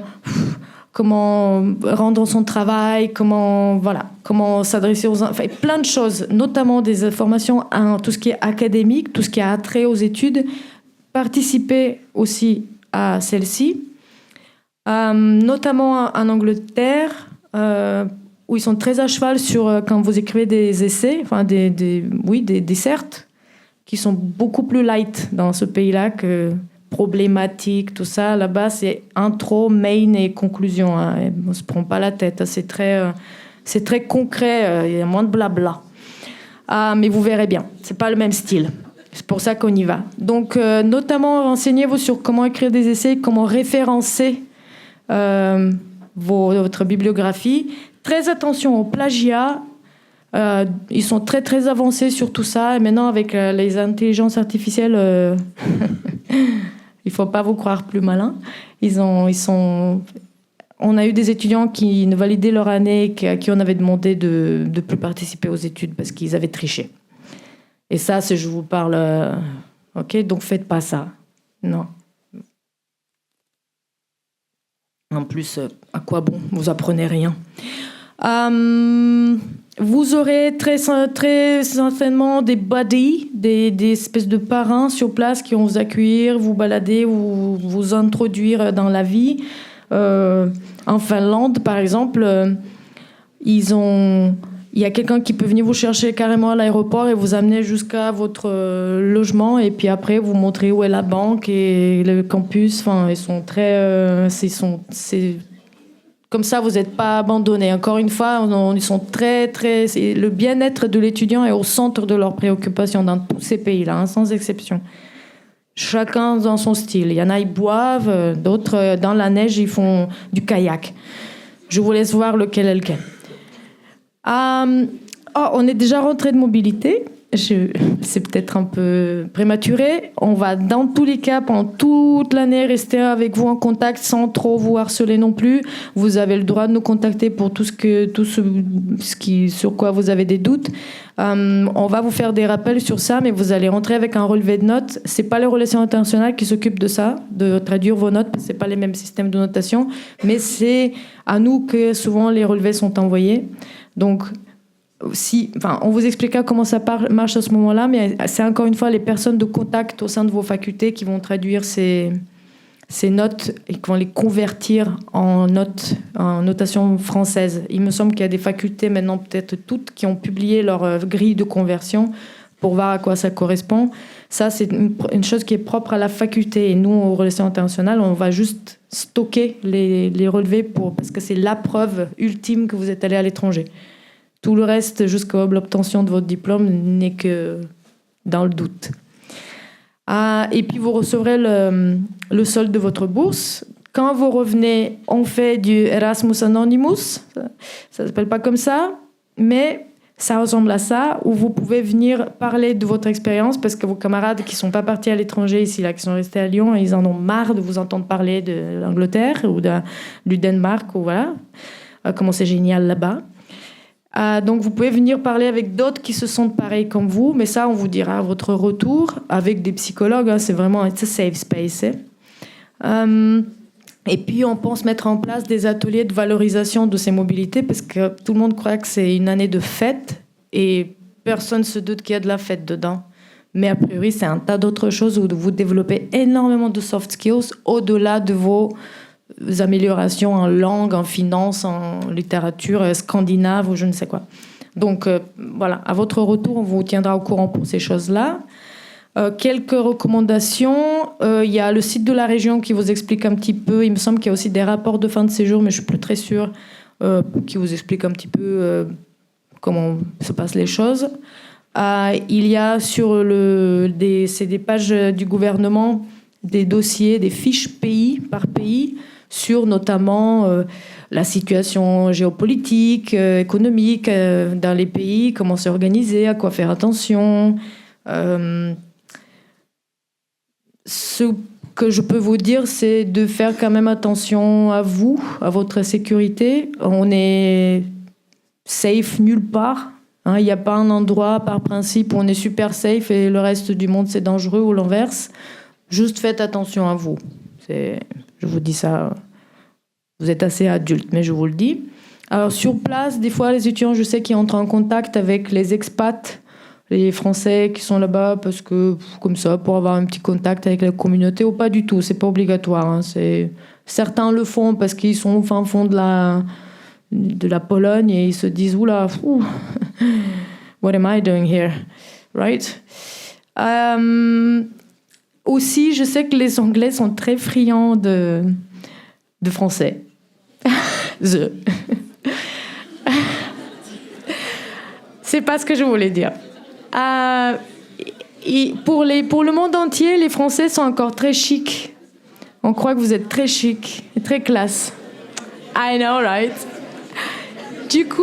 rendre son travail, comment s'adresser aux... Enfin, plein de choses, notamment des formations en tout ce qui est académique, tout ce qui a trait aux études. Participez aussi à celle-ci, notamment en Angleterre, où ils sont très à cheval sur quand vous écrivez des essais, enfin des certes, qui sont beaucoup plus light dans ce pays-là que problématiques, tout ça. Là-bas, c'est intro, main et conclusion. On ne se prend pas la tête. C'est très concret. Il y a moins de blabla. Mais vous verrez bien, c'est pas le même style. C'est pour ça qu'on y va. Donc, notamment, renseignez-vous sur comment écrire des essais, comment référencer votre bibliographie. Très attention au plagiat. Ils sont très, très avancés sur tout ça. Et maintenant, avec les intelligences artificielles, il ne faut pas vous croire plus malin. On a eu des étudiants qui ne validaient leur année, à qui on avait demandé de ne plus participer aux études parce qu'ils avaient triché. Et ça, si je vous parle... OK, donc faites pas ça. Non. En plus, à quoi bon? Vous apprenez rien. Vous aurez très certainement des buddies, des espèces de parrains sur place qui vont vous accueillir, vous balader, vous introduire dans la vie. En Finlande, par exemple, il y a quelqu'un qui peut venir vous chercher carrément à l'aéroport et vous amener jusqu'à votre logement, et puis après vous montrer où est la banque et le campus. Enfin, ils sont très, c'est comme ça, vous n'êtes pas abandonné. Encore une fois, ils sont très, très. Le bien-être de l'étudiant est au centre de leurs préoccupations dans tous ces pays-là, sans exception. Chacun dans son style. Il y en a, ils boivent, d'autres, dans la neige, ils font du kayak. Je vous laisse voir lequel est lequel. On est déjà rentré de mobilité. c'est peut-être un peu prématuré. On va dans tous les cas, pendant toute l'année, rester avec vous en contact sans trop vous harceler non plus. Vous avez le droit de nous contacter pour tout sur quoi vous avez des doutes. On va vous faire des rappels sur ça, mais vous allez rentrer avec un relevé de notes. C'est pas les relations internationales qui s'occupent de ça, de traduire vos notes, parce que c'est pas les mêmes systèmes de notation, mais c'est à nous que souvent les relevés sont envoyés. Donc, on vous expliquera comment ça marche à ce moment-là, mais c'est encore une fois les personnes de contact au sein de vos facultés qui vont traduire ces notes et qui vont les convertir en notation française. Il me semble qu'il y a des facultés maintenant, peut-être toutes, qui ont publié leur grille de conversion pour voir à quoi ça correspond. Ça, c'est une chose qui est propre à la faculté. Et nous, aux relations internationales, on va juste stocker les relevés parce que c'est la preuve ultime que vous êtes allé à l'étranger. Tout le reste, jusqu'à l'obtention de votre diplôme, n'est que dans le doute. Et puis, vous recevrez le solde de votre bourse. Quand vous revenez, on fait du Erasmus Anonymous. Ça ne s'appelle pas comme ça, mais ça ressemble à ça, où vous pouvez venir parler de votre expérience, parce que vos camarades qui ne sont pas partis à l'étranger ici, là, qui sont restés à Lyon, ils en ont marre de vous entendre parler de l'Angleterre ou du Danemark, ou voilà, comment c'est génial là-bas. Donc vous pouvez venir parler avec d'autres qui se sentent pareils comme vous, mais ça on vous dira à votre retour avec des psychologues, hein, c'est vraiment un safe space. Et puis on pense mettre en place des ateliers de valorisation de ces mobilités, parce que tout le monde croit que c'est une année de fête et personne ne se doute qu'il y a de la fête dedans. Mais a priori c'est un tas d'autres choses où vous développez énormément de soft skills au-delà de vos améliorations en langue, en finance, en littérature scandinave ou je ne sais quoi. Donc voilà, à votre retour, on vous tiendra au courant pour ces choses-là. Quelques recommandations. Il y a le site de la région qui vous explique un petit peu. Il me semble qu'il y a aussi des rapports de fin de séjour, mais je ne suis plus très sûre, qui vous expliquent un petit peu comment se passent les choses. Il y a sur c'est des pages du gouvernement, des dossiers, des fiches pays par pays, sur notamment la situation géopolitique, économique dans les pays, comment s'organiser, à quoi faire attention. Ce que je peux vous dire, c'est de faire quand même attention à vous, à votre sécurité. On est safe nulle part. Il n'y a pas un endroit par principe où on est super safe et le reste du monde c'est dangereux ou l'inverse. Juste faites attention à vous. Je vous dis ça, vous êtes assez adulte, mais je vous le dis. Alors sur place, des fois les étudiants, je sais qu'ils entrent en contact avec les expats, les Français qui sont là-bas, parce que comme ça, pour avoir un petit contact avec la communauté, ou pas du tout, c'est pas obligatoire. Certains le font parce qu'ils sont au fin fond de la Pologne et ils se disent oula, what am I doing here, right? Aussi, je sais que les Anglais sont très friands de français. C'est pas ce que je voulais dire. Pour le monde entier, les Français sont encore très chics. On croit que vous êtes très chic et très classe. I know, right? Du coup,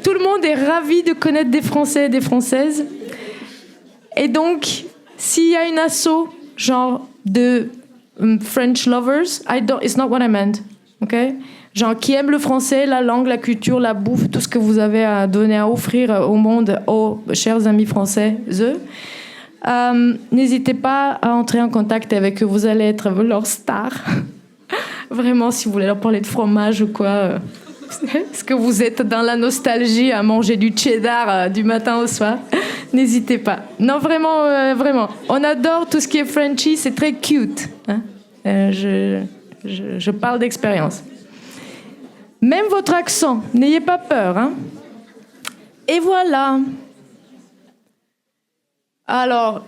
tout le monde est ravi de connaître des Français et des Françaises. Et donc, s'il y a une asso, genre de French lovers, it's not what I meant, okay? Genre qui aiment le français, la langue, la culture, la bouffe, tout ce que vous avez à donner, à offrir au monde, aux chers amis français, n'hésitez pas à entrer en contact avec eux, vous allez être leur star. Vraiment, si vous voulez leur parler de fromage ou quoi, est-ce que vous êtes dans la nostalgie à manger du cheddar du matin au soir? N'hésitez pas. Non, vraiment, vraiment. On adore tout ce qui est Frenchy, c'est très cute. Hein? Je parle d'expérience. Même votre accent, n'ayez pas peur. Hein? Et voilà. Alors,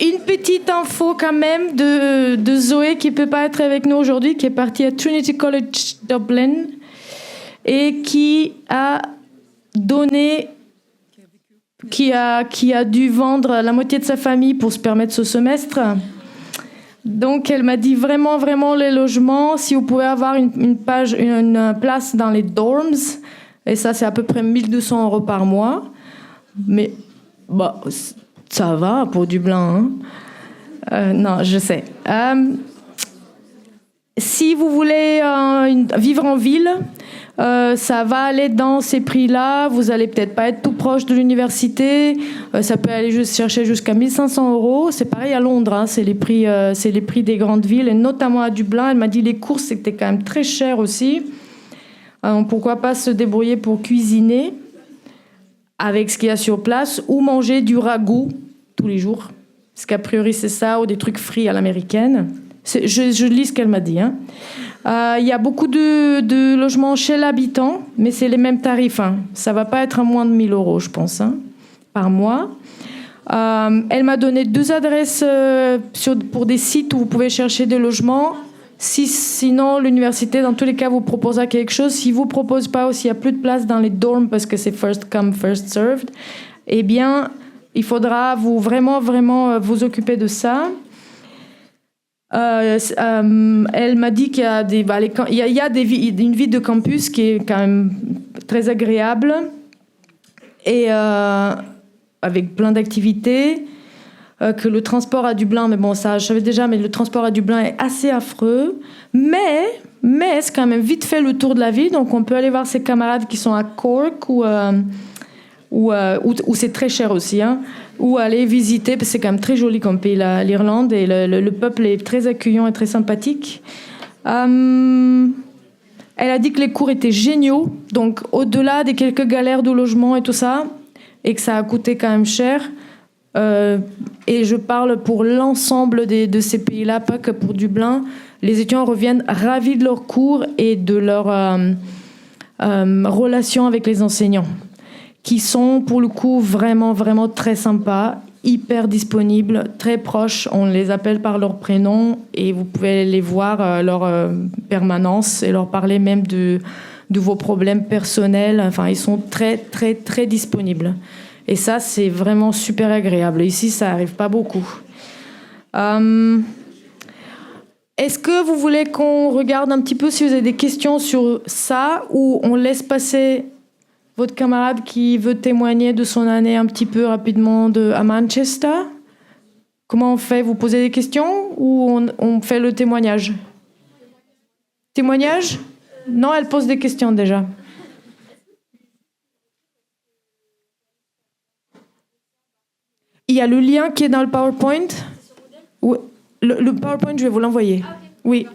une petite info quand même de Zoé qui ne peut pas être avec nous aujourd'hui, qui est partie à Trinity College Dublin et qui a donné, qui a dû vendre la moitié de sa famille pour se permettre ce semestre. Donc, elle m'a dit vraiment, vraiment les logements, si vous pouvez avoir une place dans les dorms, et ça, c'est à peu près 1 200 € par mois. Mais bah, ça va pour Dublin. Hein. Non, je sais. Si vous voulez vivre en ville, ça va aller dans ces prix-là. Vous allez peut-être pas être tout proche de l'université. Ça peut aller chercher jusqu'à 1 500 €. C'est pareil à Londres. Hein. C'est les prix des grandes villes, et notamment à Dublin. Elle m'a dit les courses c'était quand même très cher aussi. Pourquoi pas se débrouiller pour cuisiner avec ce qu'il y a sur place, ou manger du ragoût tous les jours. Parce qu'a priori c'est ça, ou des trucs frits à l'américaine. Je lis ce qu'elle m'a dit. Hein. Y a beaucoup de logements chez l'habitant, mais c'est les mêmes tarifs. Hein. Ça va pas être à moins de 1 000 €, je pense, hein, par mois. Elle m'a donné 2 adresses pour des sites où vous pouvez chercher des logements. Sinon, l'université, dans tous les cas, vous proposera quelque chose. Si vous propose pas, ou s'il y a plus de place dans les dorms parce que c'est first come, first served, eh bien, il faudra vraiment vous occuper de ça. Elle m'a dit qu'il y a une vie de campus qui est quand même très agréable et avec plein d'activités. Que le transport à Dublin, mais bon, ça je savais déjà, mais le transport à Dublin est assez affreux. Mais c'est quand même vite fait le tour de la ville, donc on peut aller voir ses camarades qui sont à Cork où c'est très cher aussi, hein, ou aller visiter, parce que c'est quand même très joli comme pays, l'Irlande, et le peuple est très accueillant et très sympathique. Elle a dit que les cours étaient géniaux, donc au-delà des quelques galères de logement et tout ça, et que ça a coûté quand même cher. Et je parle pour l'ensemble de ces pays-là, pas que pour Dublin. Les étudiants reviennent ravis de leurs cours et de leur relation avec les enseignants, qui sont pour le coup vraiment très sympas, hyper disponibles, très proches. On les appelle par leur prénom et vous pouvez les voir leur permanence et leur parler même de vos problèmes personnels. Enfin, ils sont très disponibles. Et ça, c'est vraiment super agréable. Ici, ça n'arrive pas beaucoup. Est-ce que vous voulez qu'on regarde un petit peu si vous avez des questions sur ça, ou on laisse passer votre camarade qui veut témoigner de son année un petit peu rapidement à Manchester? Comment on fait? Vous posez des questions ou on fait le témoignage? Témoignage? Non, elle pose des questions déjà. Il y a le lien qui est dans le PowerPoint. Oui, le PowerPoint, je vais vous l'envoyer. Oui,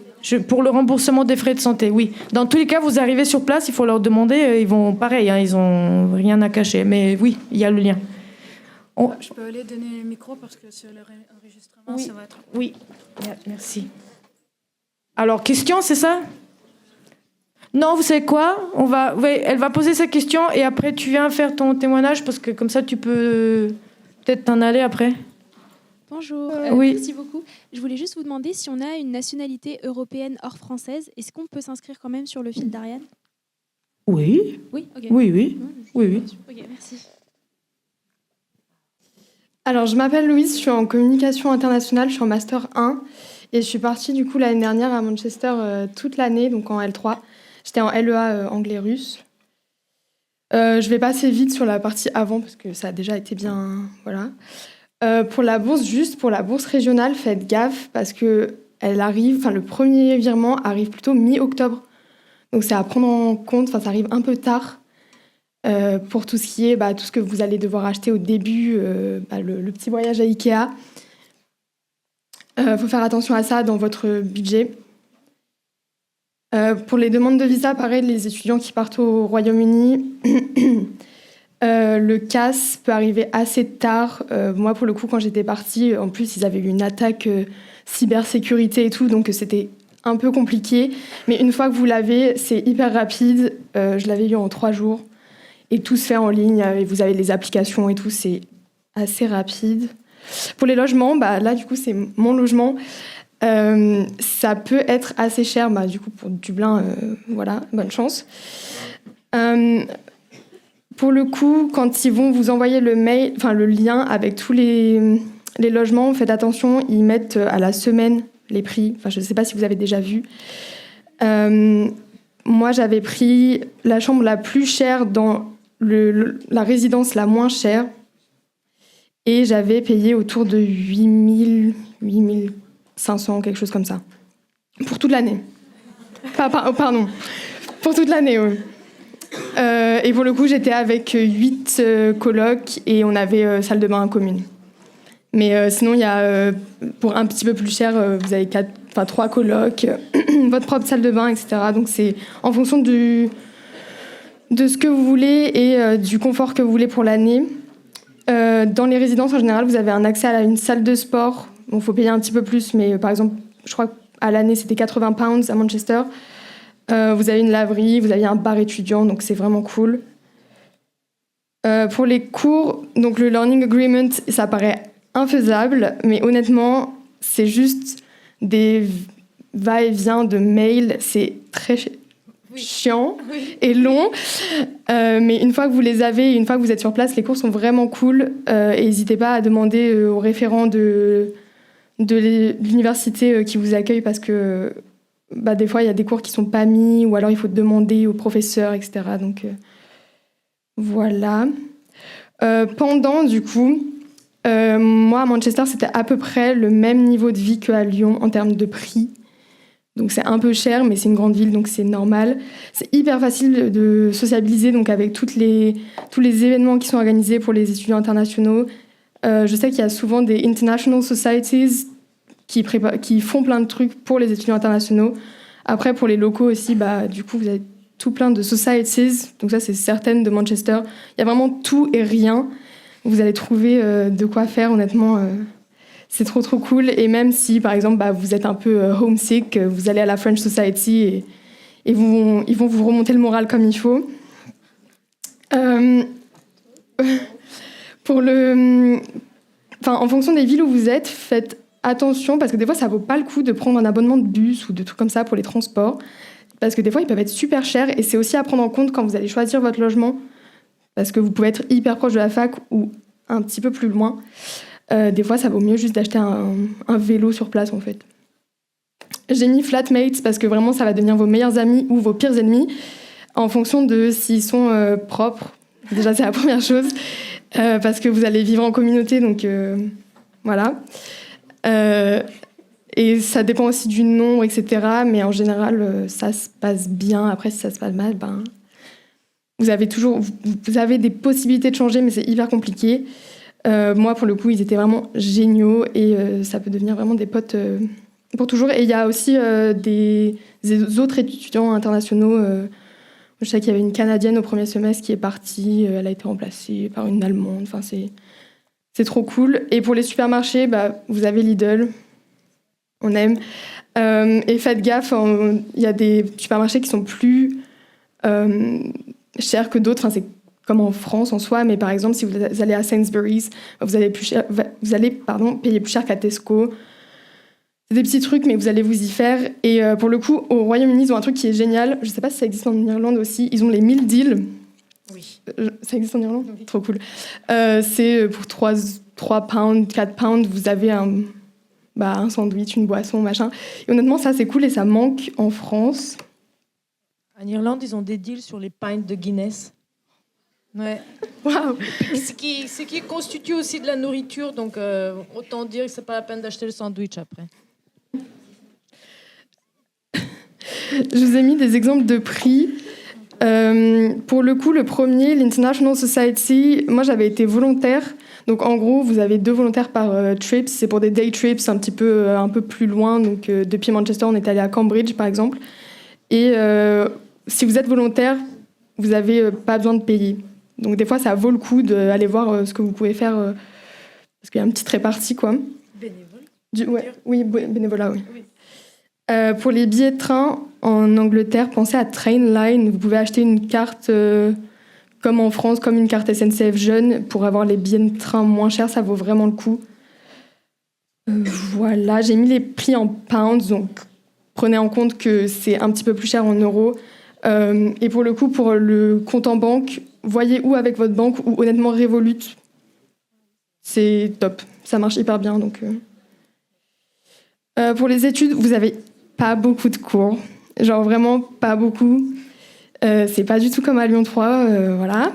pour le remboursement des frais de santé, oui. Dans tous les cas, vous arrivez sur place, il faut leur demander. Ils vont pareil, hein, ils n'ont rien à cacher. Mais oui, il y a le lien. Je peux aller donner le micro parce que sur l'enregistrement, oui. Ça va être... Oui, merci. Alors, question, c'est ça? Non, vous savez quoi? Elle va poser sa question et après, tu viens faire ton témoignage parce que comme ça, tu peux... peut-être t'en aller après. Bonjour, oui. Merci beaucoup. Je voulais juste vous demander si on a une nationalité européenne hors française. Est-ce qu'on peut s'inscrire quand même sur le fil d'Ariane? Oui. Oui, ok. Oui. Ok, merci. Alors, je m'appelle Louise, je suis en communication internationale, je suis en Master 1 et je suis partie du coup l'année dernière à Manchester toute l'année, donc en L3. J'étais en LEA anglais-russe. Je vais passer vite sur la partie avant parce que ça a déjà été bien... Voilà. Pour la bourse régionale, faites gaffe parce que le premier virement arrive plutôt mi-octobre. Donc c'est à prendre en compte, ça arrive un peu tard pour tout ce qui est tout ce que vous allez devoir acheter au début, le petit voyage à Ikea. Faut faire attention à ça dans votre budget. Pour les demandes de visa, pareil, les étudiants qui partent au Royaume-Uni, le CAS peut arriver assez tard. Moi, pour le coup, quand j'étais partie, en plus, ils avaient eu une attaque cybersécurité et tout, donc c'était un peu compliqué. Mais une fois que vous l'avez, c'est hyper rapide. Je l'avais eu en 3 jours. Et tout se fait en ligne. Et vous avez les applications et tout, c'est assez rapide. Pour les logements, là, du coup, c'est mon logement. Ça peut être assez cher, du coup pour Dublin, voilà, bonne chance. Pour le coup, quand ils vont vous envoyer le lien avec tous les logements, faites attention, ils mettent à la semaine les prix. Je ne sais pas si vous avez déjà vu. Moi, j'avais pris la chambre la plus chère dans la résidence la moins chère. Et j'avais payé autour de 8 500, quelque chose comme ça. Pour toute l'année. Pardon. Pour toute l'année, oui. Et pour le coup, j'étais avec 8 colocs et on avait salle de bain commune. Mais sinon, il y a, pour un petit peu plus cher, vous avez 3 colocs, votre propre salle de bain, etc. Donc c'est en fonction de ce que vous voulez et du confort que vous voulez pour l'année. Dans les résidences, en général, vous avez un accès à une salle de sport. Bon, faut payer un petit peu plus, mais par exemple, je crois qu'à l'année, c'était 80 pounds à Manchester. Vous avez une laverie, vous avez un bar étudiant, donc c'est vraiment cool. Pour les cours, donc le Learning Agreement, ça paraît infaisable, mais honnêtement, c'est juste des va-et-vient de mails. C'est très chiant et long. Mais une fois que vous les avez, une fois que vous êtes sur place, les cours sont vraiment cool. Et n'hésitez pas à demander aux référents de l'université qui vous accueille parce que des fois, il y a des cours qui ne sont pas mis ou alors il faut demander aux professeurs, etc. Donc, voilà. Pendant, du coup, moi, à Manchester, c'était à peu près le même niveau de vie qu'à Lyon en termes de prix. Donc c'est un peu cher, mais c'est une grande ville, donc c'est normal. C'est hyper facile de sociabiliser donc avec tous les événements qui sont organisés pour les étudiants internationaux. Je sais qu'il y a souvent des international societies qui font plein de trucs pour les étudiants internationaux. Après, pour les locaux aussi, du coup, vous avez tout plein de societies. Donc ça, c'est certaines de Manchester. Il y a vraiment tout et rien. Vous allez trouver de quoi faire, honnêtement. C'est trop, trop cool. Et même si, par exemple, vous êtes un peu homesick, vous allez à la French Society et ils vont vous remonter le moral comme il faut. En fonction des villes où vous êtes, faites attention parce que des fois, ça vaut pas le coup de prendre un abonnement de bus ou de trucs comme ça pour les transports. Parce que des fois, ils peuvent être super chers et c'est aussi à prendre en compte quand vous allez choisir votre logement. Parce que vous pouvez être hyper proche de la fac ou un petit peu plus loin. Des fois, ça vaut mieux juste d'acheter un vélo sur place, en fait. J'ai mis flatmates parce que vraiment, ça va devenir vos meilleurs amis ou vos pires ennemis en fonction de s'ils sont propres. Déjà, c'est la première chose. Parce que vous allez vivre en communauté, donc voilà. Et ça dépend aussi du nombre, etc. Mais en général, ça se passe bien. Après, si ça se passe mal, vous avez des possibilités de changer, mais c'est hyper compliqué. Moi, pour le coup, ils étaient vraiment géniaux et ça peut devenir vraiment des potes pour toujours. Et il y a aussi des autres étudiants internationaux. Je sais qu'il y avait une Canadienne au premier semestre qui est partie. Elle a été remplacée par une Allemande. Enfin, c'est trop cool. Et pour les supermarchés, vous avez Lidl. On aime. Et faites gaffe, il y a des supermarchés qui sont plus chers que d'autres. Enfin, c'est comme en France en soi, mais par exemple, si vous allez à Sainsbury's, vous allez payer plus cher qu'à Tesco. C'est des petits trucs, mais vous allez vous y faire. Et pour le coup, au Royaume-Uni, ils ont un truc qui est génial. Je ne sais pas si ça existe en Irlande aussi. Ils ont les meal deals. Oui. Ça existe en Irlande ? Oui. Trop cool. C'est pour 3 pounds, 4 pounds, vous avez un sandwich, une boisson, machin. Et honnêtement, ça, c'est cool et ça manque en France. En Irlande, ils ont des deals sur les pints de Guinness. Ouais. Waouh. Ce qui constitue aussi de la nourriture, donc autant dire que c'est pas la peine d'acheter le sandwich après. Je vous ai mis des exemples de prix. Pour le coup, le premier, l'International Society, moi j'avais été volontaire. Donc en gros, vous avez 2 volontaires par trip. C'est pour des day trips un peu plus loin. Donc depuis Manchester, on est allé à Cambridge par exemple. Et si vous êtes volontaire, vous n'avez pas besoin de payer. Donc des fois, ça vaut le coup d'aller voir ce que vous pouvez faire parce qu'il y a une petite répartie, quoi. Bénévole. Oui, bénévolat, oui. Pour les billets de train en Angleterre, pensez à Trainline. Vous pouvez acheter une carte comme en France, comme une carte SNCF Jeune pour avoir les billets de train moins chers. Ça vaut vraiment le coup. Voilà, j'ai mis les prix en pounds, donc prenez en compte que c'est un petit peu plus cher en euros. Et pour le coup, pour le compte en banque, voyez où avec votre banque ou honnêtement Revolut. C'est top, ça marche hyper bien. Donc, pour les études, vous n'avez pas beaucoup de cours. Genre vraiment pas beaucoup. C'est pas du tout comme à Lyon 3, voilà.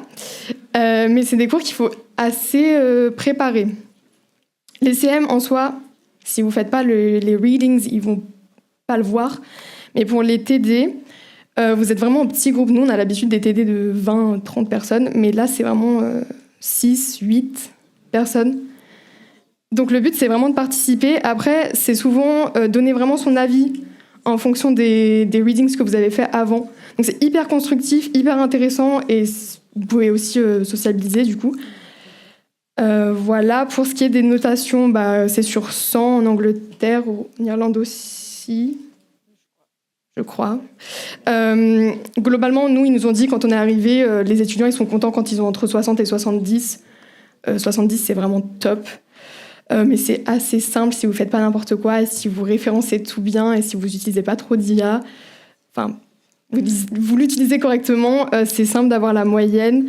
Mais c'est des cours qu'il faut assez préparer. Les CM en soi, si vous faites pas les readings, ils vont pas le voir. Mais pour les TD, vous êtes vraiment en petit groupe. Nous, on a l'habitude des TD de 20, 30 personnes. Mais là, c'est vraiment 6, 8 personnes. Donc le but, c'est vraiment de participer. Après, c'est souvent donner vraiment son avis en fonction des readings que vous avez fait avant. Donc c'est hyper constructif, hyper intéressant et vous pouvez aussi sociabiliser du coup. Voilà, pour ce qui est des notations, c'est sur 100 en Angleterre, en Irlande aussi, je crois. Globalement, nous, ils nous ont dit quand on est arrivé, les étudiants ils sont contents quand ils ont entre 60 et 70. 70, c'est vraiment top. Mais c'est assez simple si vous faites pas n'importe quoi, et si vous référencez tout bien et si vous utilisez pas trop d'IA. Enfin, vous l'utilisez correctement, c'est simple d'avoir la moyenne.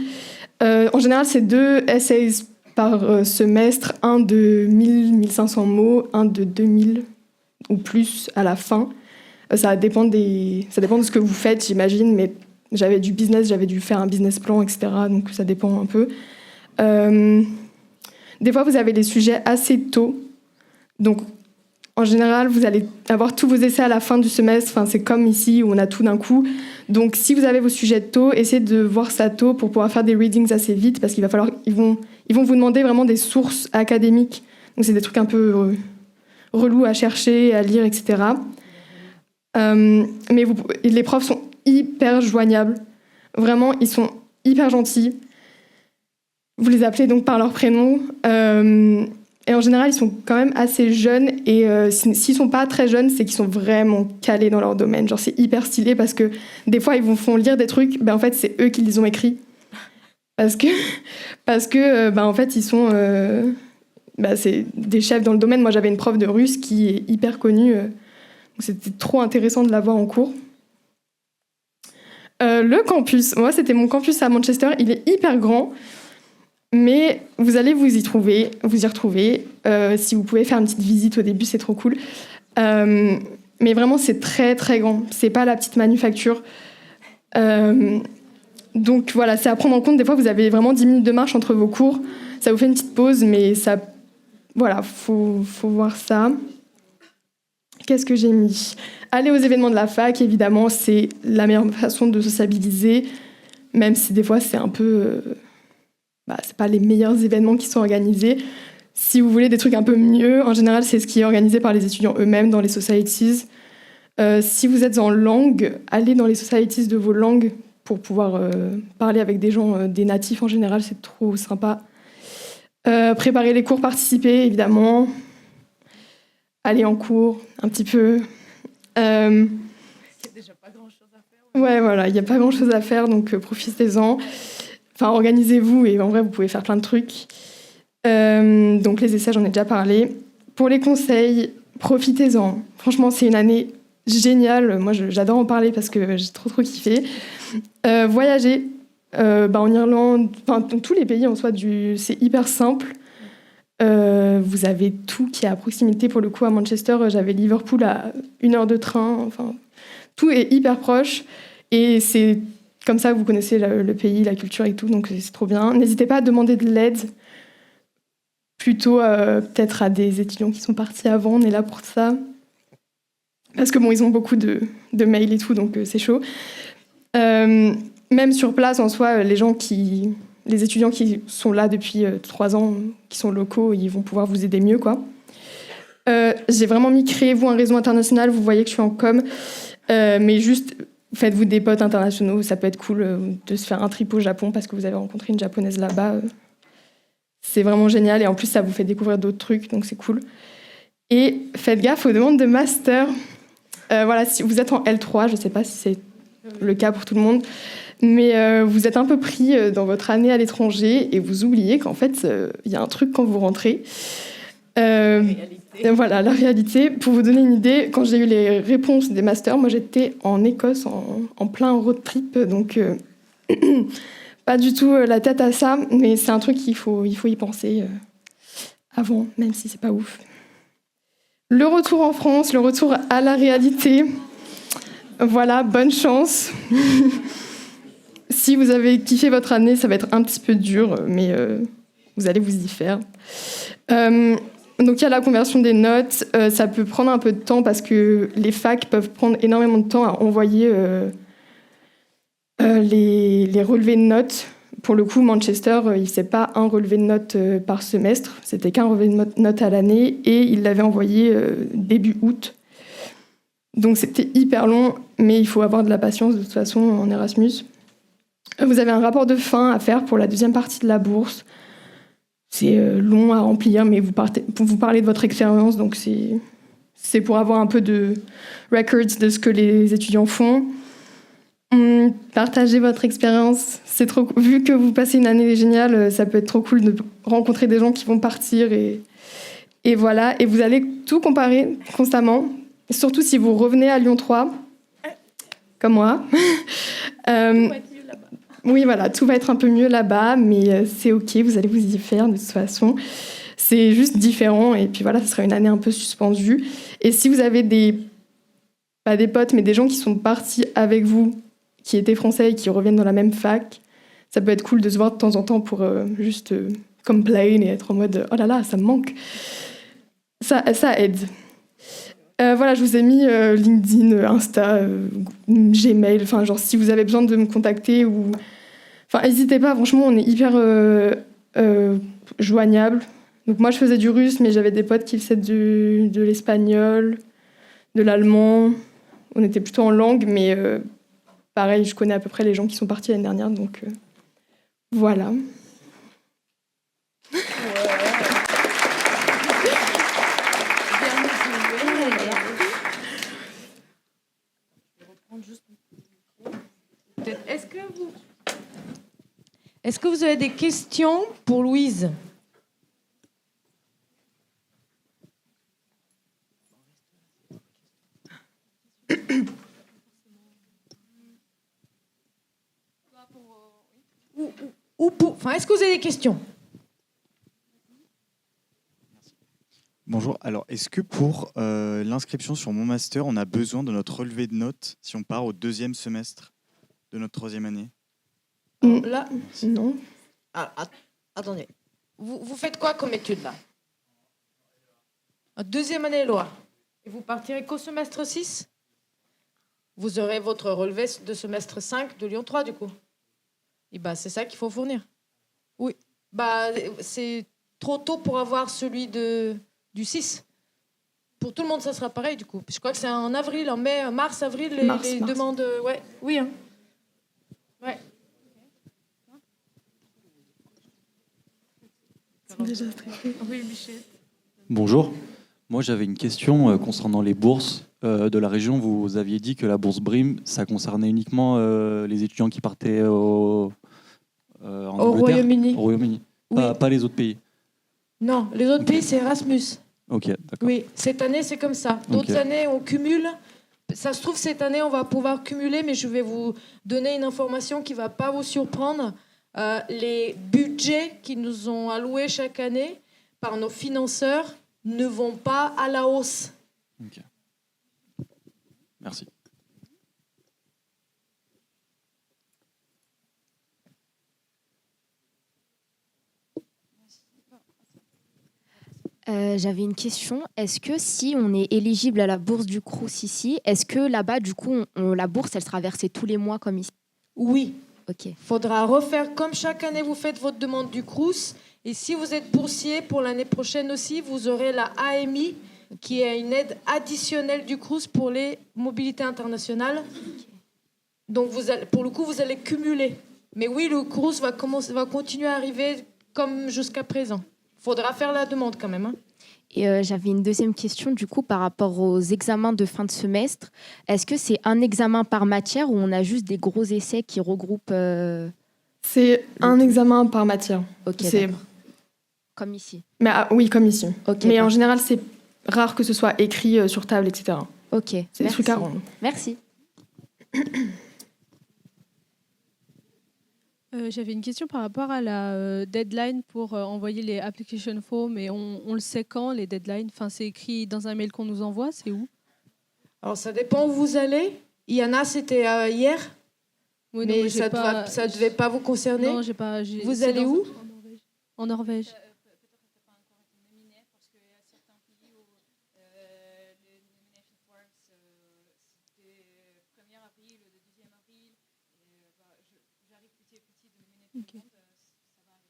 En général, c'est 2 essays par semestre, un de 1000-1500 mots, un de 2000 ou plus à la fin. Ça dépend de ce que vous faites, j'imagine, mais j'avais du business, j'avais dû faire un business plan, etc. Donc ça dépend un peu. Des fois, vous avez les sujets assez tôt. Donc, en général, vous allez avoir tous vos essais à la fin du semestre. Enfin, c'est comme ici où on a tout d'un coup. Donc, si vous avez vos sujets tôt, essayez de voir ça tôt pour pouvoir faire des readings assez vite parce qu'ils vont vous demander vraiment des sources académiques. Donc, c'est des trucs un peu relous à chercher, à lire, etc. Mais les profs sont hyper joignables. Vraiment, ils sont hyper gentils. Vous les appelez donc par leur prénom. Et en général, ils sont quand même assez jeunes. Et s'ils sont pas très jeunes, c'est qu'ils sont vraiment calés dans leur domaine. Genre, c'est hyper stylé parce que des fois, ils vous font lire des trucs. En fait, c'est eux qui les ont écrits. Parce que en fait, ils sont... c'est des chefs dans le domaine. Moi, j'avais une prof de russe qui est hyper connue. Donc c'était trop intéressant de la voir en cours. Le campus. Moi, c'était mon campus à Manchester. Il est hyper grand. Mais vous allez vous y retrouver. Si vous pouvez faire une petite visite au début, c'est trop cool. Mais vraiment, c'est très, très grand. C'est pas la petite manufacture. Donc voilà, c'est à prendre en compte. Des fois, vous avez vraiment 10 minutes de marche entre vos cours. Ça vous fait une petite pause, mais ça... Voilà, faut voir ça. Qu'est-ce que j'ai mis ? Aller aux événements de la fac, évidemment, c'est la meilleure façon de sociabiliser. Même si des fois, c'est un peu... c'est pas les meilleurs événements qui sont organisés. Si vous voulez des trucs un peu mieux, en général, c'est ce qui est organisé par les étudiants eux-mêmes dans les societies. Si vous êtes en langue, allez dans les societies de vos langues pour pouvoir parler avec des gens, des natifs en général, c'est trop sympa. Préparer les cours, participer, évidemment. Aller en cours, un petit peu. Il n'y a déjà pas grand-chose à faire. Ouais, voilà, il n'y a pas grand-chose à faire, donc profitez-en. Enfin, organisez-vous et en vrai, vous pouvez faire plein de trucs. Donc, les essais, j'en ai déjà parlé. Pour les conseils, profitez-en. Franchement, c'est une année géniale. Moi, j'adore en parler parce que j'ai trop kiffé. Voyager en Irlande, dans tous les pays en soi, c'est hyper simple. Vous avez tout qui est à proximité. Pour le coup, à Manchester, j'avais Liverpool à 1 heure de train. Enfin, tout est hyper proche. Et c'est comme ça que vous connaissez le pays, la culture et tout, donc c'est trop bien. N'hésitez pas à demander de l'aide, plutôt peut-être à des étudiants qui sont partis avant, on est là pour ça. Parce que ils ont beaucoup de mails et tout, donc c'est chaud. Même sur place, en soi, les étudiants qui sont là depuis 3 ans, qui sont locaux, ils vont pouvoir vous aider mieux, quoi. J'ai vraiment mis créez-vous un réseau international, vous voyez que je suis en com, mais juste... Faites-vous des potes internationaux, ça peut être cool de se faire un trip au Japon parce que vous avez rencontré une japonaise là-bas. C'est vraiment génial et en plus ça vous fait découvrir d'autres trucs, donc c'est cool. Et faites gaffe aux demandes de master. Voilà, si vous êtes en L3, je ne sais pas si c'est le cas pour tout le monde, mais vous êtes un peu pris dans votre année à l'étranger et vous oubliez qu'en fait il y a un truc quand vous rentrez. Voilà, la réalité. Pour vous donner une idée, quand j'ai eu les réponses des masters, moi j'étais en Écosse en plein road trip, donc pas du tout la tête à ça, mais c'est un truc qu'il faut y penser avant, même si c'est pas ouf. Le retour en France, le retour à la réalité. Voilà, bonne chance. si vous avez kiffé votre année, ça va être un petit peu dur, mais vous allez vous y faire. Donc il y a la conversion des notes. Ça peut prendre un peu de temps parce que les facs peuvent prendre énormément de temps à envoyer les relevés de notes. Pour le coup, Manchester, il ne faisait pas un relevé de notes par semestre. C'était qu'un relevé de notes à l'année et il l'avait envoyé début août. Donc c'était hyper long, mais il faut avoir de la patience de toute façon en Erasmus. Vous avez un rapport de fin à faire pour la deuxième partie de la bourse. C'est long à remplir, mais vous parlez de votre expérience, donc c'est pour avoir un peu de records de ce que les étudiants font. Partagez votre expérience. C'est trop, vu que vous passez une année géniale, ça peut être trop cool de rencontrer des gens qui vont partir. Et voilà, et vous allez tout comparer constamment. Surtout si vous revenez à Lyon 3, comme moi. Oui, voilà, tout va être un peu mieux là-bas, mais c'est OK, vous allez vous y faire de toute façon. C'est juste différent, et puis voilà, ce sera une année un peu suspendue. Et si vous avez pas des potes, mais des gens qui sont partis avec vous, qui étaient français et qui reviennent dans la même fac, ça peut être cool de se voir de temps en temps pour juste complain et être en mode « Oh là là, ça me manque ». Ça aide. Voilà, je vous ai mis LinkedIn, Insta, Gmail, enfin genre si vous avez besoin de me contacter ou... Enfin, n'hésitez pas, franchement, on est hyper joignable. Donc moi, je faisais du russe, mais j'avais des potes qui faisaient de l'espagnol, de l'allemand. On était plutôt en langue, mais pareil, je connais à peu près les gens qui sont partis l'année dernière, donc voilà. Est-ce que vous avez des questions pour Louise ? Est-ce que vous avez des questions ? Bonjour, alors est-ce que pour l'inscription sur mon master, on a besoin de notre relevé de notes si on part au deuxième semestre de notre troisième année ? Là, non. Attendez. Vous faites quoi comme étude là ? Deuxième année loi. Et vous partirez qu'au semestre 6 ? Vous aurez votre relevé de semestre 5 de Lyon 3 du coup. Et c'est ça qu'il faut fournir. Oui. C'est trop tôt pour avoir celui du 6. Pour tout le monde, ça sera pareil du coup. Je crois que c'est en avril, en mai, mars, avril, les demandes. Ouais. Oui. Hein. Ouais. Déjà stressé. Oui, Michel. Bonjour. Moi, j'avais une question concernant les bourses de la région. Vous aviez dit que la bourse BRIM, ça concernait uniquement les étudiants qui partaient en Royaume-Uni. Au Royaume-Uni. Oui. Pas les autres pays. Non, les autres pays, c'est Erasmus. Ok, d'accord. Oui, cette année, c'est comme ça. D'autres années, on cumule. Ça se trouve, cette année, on va pouvoir cumuler, mais je vais vous donner une information qui ne va pas vous surprendre. Les budgets qui nous ont alloués chaque année par nos financeurs ne vont pas à la hausse. Ok. Merci. J'avais une question. Est-ce que si on est éligible à la bourse du Crous ici, est-ce que là-bas, du coup, la bourse, elle sera versée tous les mois comme ici ? Oui. Ok. Faudra refaire comme chaque année, vous faites votre demande du Crous. Et si vous êtes boursier pour l'année prochaine aussi, vous aurez la AMI, qui est une aide additionnelle du Crous pour les mobilités internationales. Donc, pour le coup, vous allez cumuler. Mais oui, le Crous va continuer à arriver comme jusqu'à présent. Faudra faire la demande quand même. Hein. Et j'avais une deuxième question, du coup, par rapport aux examens de fin de semestre. Est-ce que c'est un examen par matière ou on a juste des gros essais qui regroupent C'est un examen par matière. Ok, c'est... Comme ici. Mais, oui, comme ici. Okay, mais en général, c'est rare que ce soit écrit sur table, etc. Ok, c'est des trucs à rendre. Merci. J'avais une question par rapport à la deadline pour envoyer les application forms. Et on le sait quand, les deadlines ? Enfin, c'est écrit dans un mail qu'on nous envoie, c'est où ? Alors, ça dépend où vous allez. Il y en a, c'était hier. Oui, non, mais j'ai ça pas- ne devait pas vous concerner. Non, j'ai pas. Vous c'est allez dans- où? En Norvège. Ok.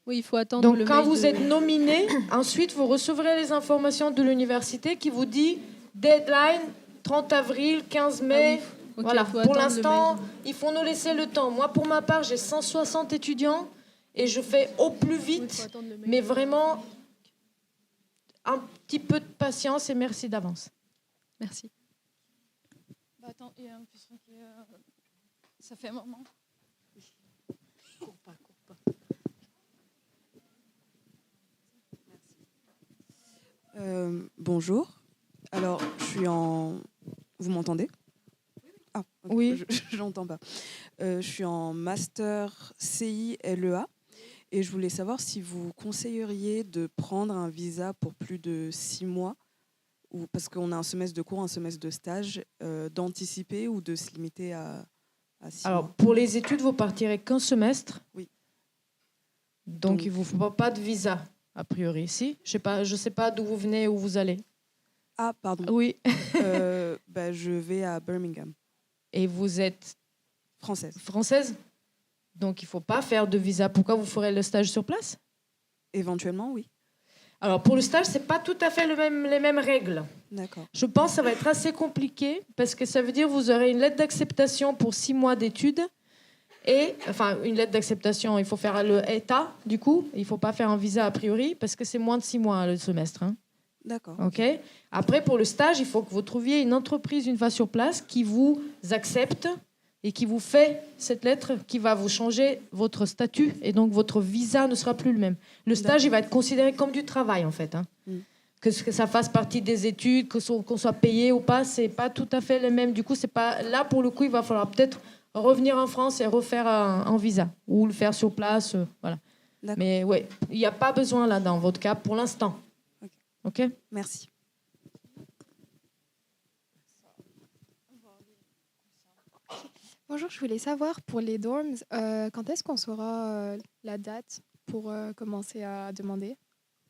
Oui, il faut attendre Donc, le quand mail vous de- êtes nominé, ensuite, vous recevrez les informations de l'université qui vous dit deadline 30 avril, 15 mai. Ah oui. Ok, Voilà. il faut Pour attendre le l'instant, mail. il faut nous laisser le temps. Moi, pour ma part, j'ai 160 étudiants et je fais au plus Oui, il faut vite, attendre le mail. mais vraiment un petit peu de patience et merci d'avance. Merci. Bah, attends, il y a une question qui ça fait un moment. Bonjour. Alors, je suis en... Vous m'entendez? Ah, ok. Oui. J'entends pas. Je suis en master CI-LEA et je voulais savoir si vous conseilleriez de prendre un visa pour plus de 6 mois, ou parce qu'on a un semestre de cours, un semestre de stage, d'anticiper ou de se limiter à 6 Alors, mois. pour les études, vous partirez qu'un semestre. Oui. Donc, il ne vous faut pas de visa, a priori. Ici, je ne sais pas d'où vous venez, où vous allez. Ah, pardon. Oui. Je vais à Birmingham. Et vous êtes Française. française? Donc, il ne faut pas faire de visa. Pourquoi vous ferez le stage sur place? Éventuellement, oui. Alors, pour le stage, ce n'est pas tout à fait les mêmes règles. D'accord. Je pense que ça va être assez compliqué parce que ça veut dire que vous aurez une lettre d'acceptation pour 6 mois d'études. Enfin, une lettre d'acceptation, il faut faire le ETA, du coup. Il ne faut pas faire un visa a priori parce que c'est moins de 6 mois le semestre. Hein. D'accord. OK. Après, pour le stage, il faut que vous trouviez une entreprise une fois sur place qui vous accepte et qui vous fait cette lettre qui va vous changer votre statut et donc votre visa ne sera plus le même. Le stage, il va être considéré comme du travail en fait. Hein. Que ça fasse partie des études, qu'on soit payé ou pas, c'est pas tout à fait le même. Du coup, c'est pas là pour le coup, il va falloir peut-être revenir en France et refaire un visa ou le faire sur place, voilà. Mais ouais, il n'y a pas besoin là dans votre cas pour l'instant. Ok. Merci. Bonjour, je voulais savoir pour les dorms, quand est-ce qu'on saura la date pour commencer à demander?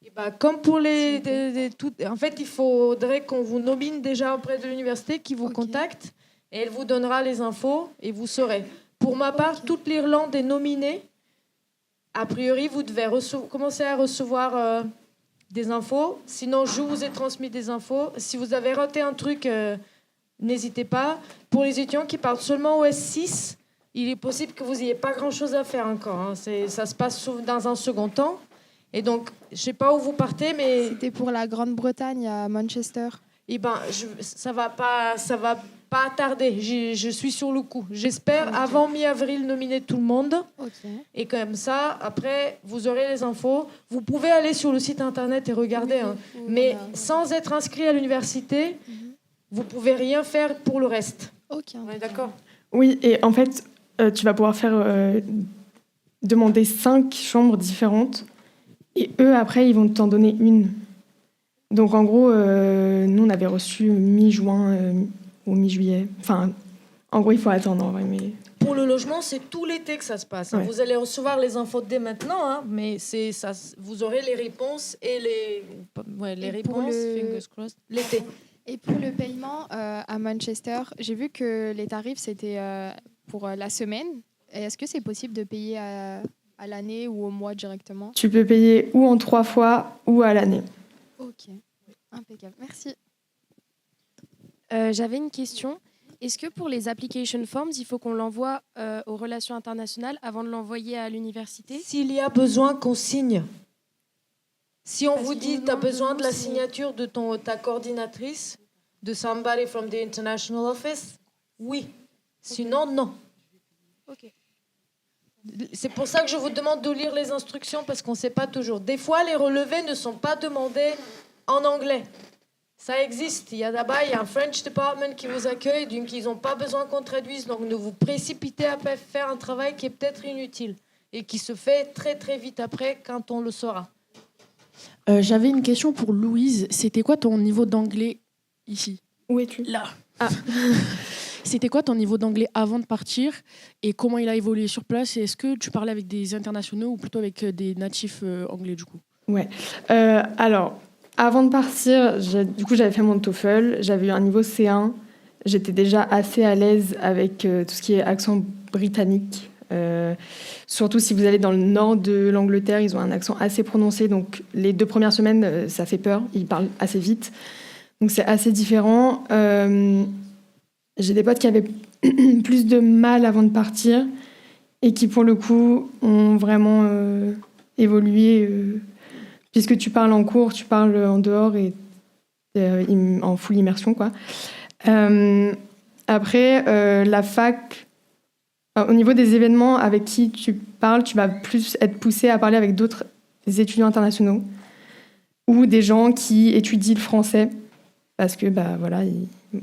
Et bah, comme pour en fait, il faudrait qu'on vous nomine déjà auprès de l'université qui vous contacte et elle vous donnera les infos et vous saurez. Pour ma part, toute l'Irlande est nominée. A priori, vous devez commencer à recevoir des infos. Sinon, je vous ai transmis des infos. Si vous avez raté un truc, n'hésitez pas. Pour les étudiants qui partent seulement au S6, il est possible que vous n'ayez pas grand-chose à faire encore. Hein. Ça se passe dans un second temps. Et donc, je ne sais pas où vous partez, mais... C'était pour la Grande-Bretagne, à Manchester. Eh ben, ça va pas tarder. Je suis sur le coup. J'espère avant mi-avril nominer tout le monde. Et comme ça, après, vous aurez les infos. Vous pouvez aller sur le site internet et regarder. Hein. Mais sans être inscrit à l'université, vous pouvez rien faire pour le reste. On est d'accord? Oui, et en fait, tu vas pouvoir faire demander 5 chambres différentes. Et eux, après, ils vont t'en donner une. Donc, en gros, nous, on avait reçu mi-juin ou mi-juillet. Enfin, en gros, il faut attendre, en vrai. Mais... Pour le logement, c'est tout l'été que ça se passe. Hein. Ouais. Vous allez recevoir les infos dès maintenant, hein, mais vous aurez les réponses et les réponses, fingers crossed, l'été. Et pour le paiement à Manchester, j'ai vu que les tarifs, c'était pour la semaine. Et est-ce que c'est possible de payer à l'année ou au mois directement? Tu peux payer ou en 3 fois ou à l'année. Ok, impeccable. Merci. J'avais une question. Est-ce que pour les application forms, il faut qu'on l'envoie aux relations internationales avant de l'envoyer à l'université? S'il y a besoin qu'on signe. Si on vous dit tu as besoin de la signature de ta coordinatrice, de somebody from the international office, oui. Sinon, non. Ok. C'est pour ça que je vous demande de lire les instructions parce qu'on ne sait pas toujours. Des fois, les relevés ne sont pas demandés en anglais. Ça existe. Il y a un French department qui vous accueille, donc ils n'ont pas besoin qu'on traduise. Donc ne vous précipitez à faire un travail qui est peut-être inutile et qui se fait très très vite après quand on le saura. J'avais une question pour Louise. C'était quoi ton niveau d'anglais ici? Où es-tu? Là. Ah. C'était quoi ton niveau d'anglais avant de partir et comment il a évolué sur place? Et est-ce que tu parlais avec des internationaux ou plutôt avec des natifs anglais du coup? Ouais. Alors, avant de partir, j'avais fait mon TOEFL, j'avais eu un niveau C1. J'étais déjà assez à l'aise avec tout ce qui est accent britannique. Surtout si vous allez dans le nord de l'Angleterre, ils ont un accent assez prononcé. Donc, les 2 premières semaines, ça fait peur. Ils parlent assez vite. Donc, c'est assez différent. J'ai des potes qui avaient plus de mal avant de partir et qui, pour le coup, ont vraiment évolué. Puisque tu parles en cours, tu parles en dehors et en full immersion, quoi. Après, la fac, au niveau des événements avec qui tu parles, tu vas plus être poussé à parler avec d'autres étudiants internationaux ou des gens qui étudient le français. Parce que, voilà.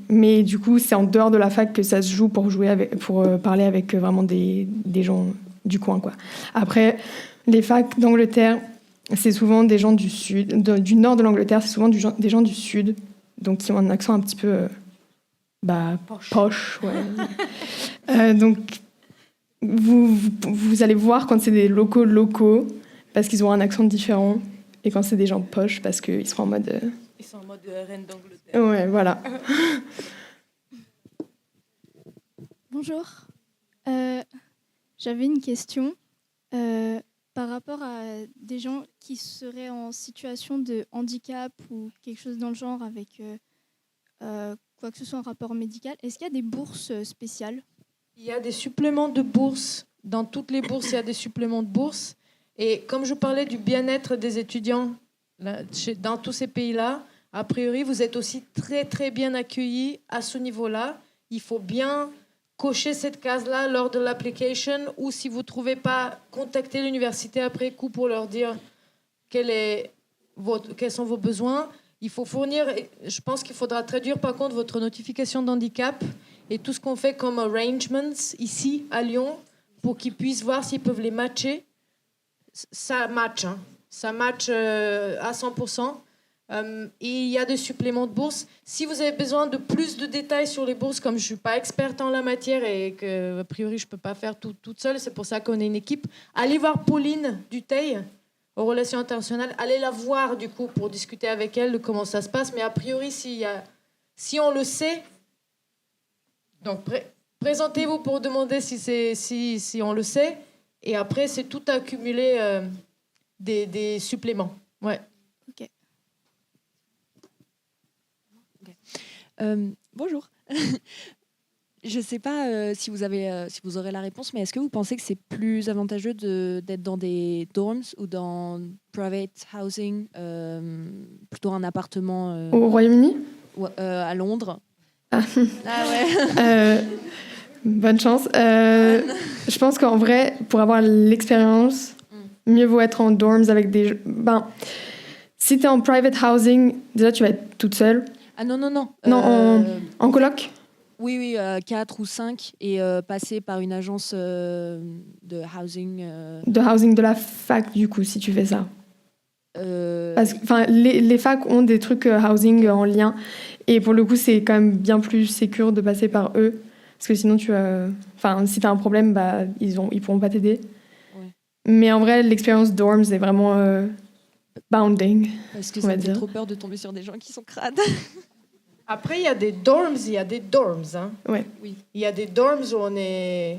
Mais du coup, c'est en dehors de la fac que ça se joue pour parler avec vraiment des gens du coin, quoi. Après, les facs d'Angleterre, c'est souvent des gens du sud, du nord de l'Angleterre, c'est souvent des gens du sud, donc qui ont un accent un petit peu poche. Ouais. Donc, vous allez voir quand c'est des locaux, parce qu'ils ont un accent différent, et quand c'est des gens poches, parce qu'ils sont en mode... Ils sont en mode reine d'Angleterre. Ouais, voilà. Bonjour. J'avais une question par rapport à des gens qui seraient en situation de handicap ou quelque chose dans le genre avec quoi que ce soit en rapport médical. Est-ce qu'il y a des bourses spéciales? Il y a des suppléments de bourse. Dans toutes les bourses, il y a des suppléments de bourse. Et comme je parlais du bien-être des étudiants dans tous ces pays-là, a priori, vous êtes aussi très, très bien accueillis à ce niveau-là. Il faut bien cocher cette case-là lors de l'application ou si vous ne trouvez pas, contactez l'université après coup pour leur dire quels sont vos besoins. Il faut fournir, je pense qu'il faudra traduire par contre votre notification d'handicap et tout ce qu'on fait comme arrangements ici à Lyon pour qu'ils puissent voir s'ils peuvent les matcher. Ça match, hein. Ça match à 100%. Et il y a des suppléments de bourse. Si vous avez besoin de plus de détails sur les bourses, comme je ne suis pas experte en la matière et que, a priori, je ne peux pas faire tout toute seule, c'est pour ça qu'on est une équipe, allez voir Pauline Dutheil aux Relations internationales. Allez la voir, du coup, pour discuter avec elle de comment ça se passe. Mais a priori, si on le sait, donc présentez-vous pour demander si on le sait. Et après, c'est tout accumuler des suppléments. Ouais. Ok. Bonjour. Je ne sais pas si vous aurez la réponse, mais est-ce que vous pensez que c'est plus avantageux d'être dans des dorms ou dans private housing, plutôt un appartement Au Royaume-Uni? À Londres? Ouais. Bonne chance. Je pense qu'en vrai, pour avoir l'expérience, mieux vaut être en dorms avec des... si tu es en private housing, déjà tu vas être toute seule. Ah non. Non, en coloc? Oui, 4 ou 5 et passer par une agence de housing. De housing de la fac, du coup, si tu fais ça. Parce que les facs ont des trucs housing en lien. Et pour le coup, c'est quand même bien plus sécure de passer par eux. Parce que sinon, si tu as un problème, ils pourront pas t'aider. Ouais. Mais en vrai, l'expérience dorms est vraiment bounding. Parce que ça me fait trop peur de tomber sur des gens qui sont crades. Après, il y a des dorms, il y a des dorms. Hein. Ouais. Oui. Il y a des dorms où on est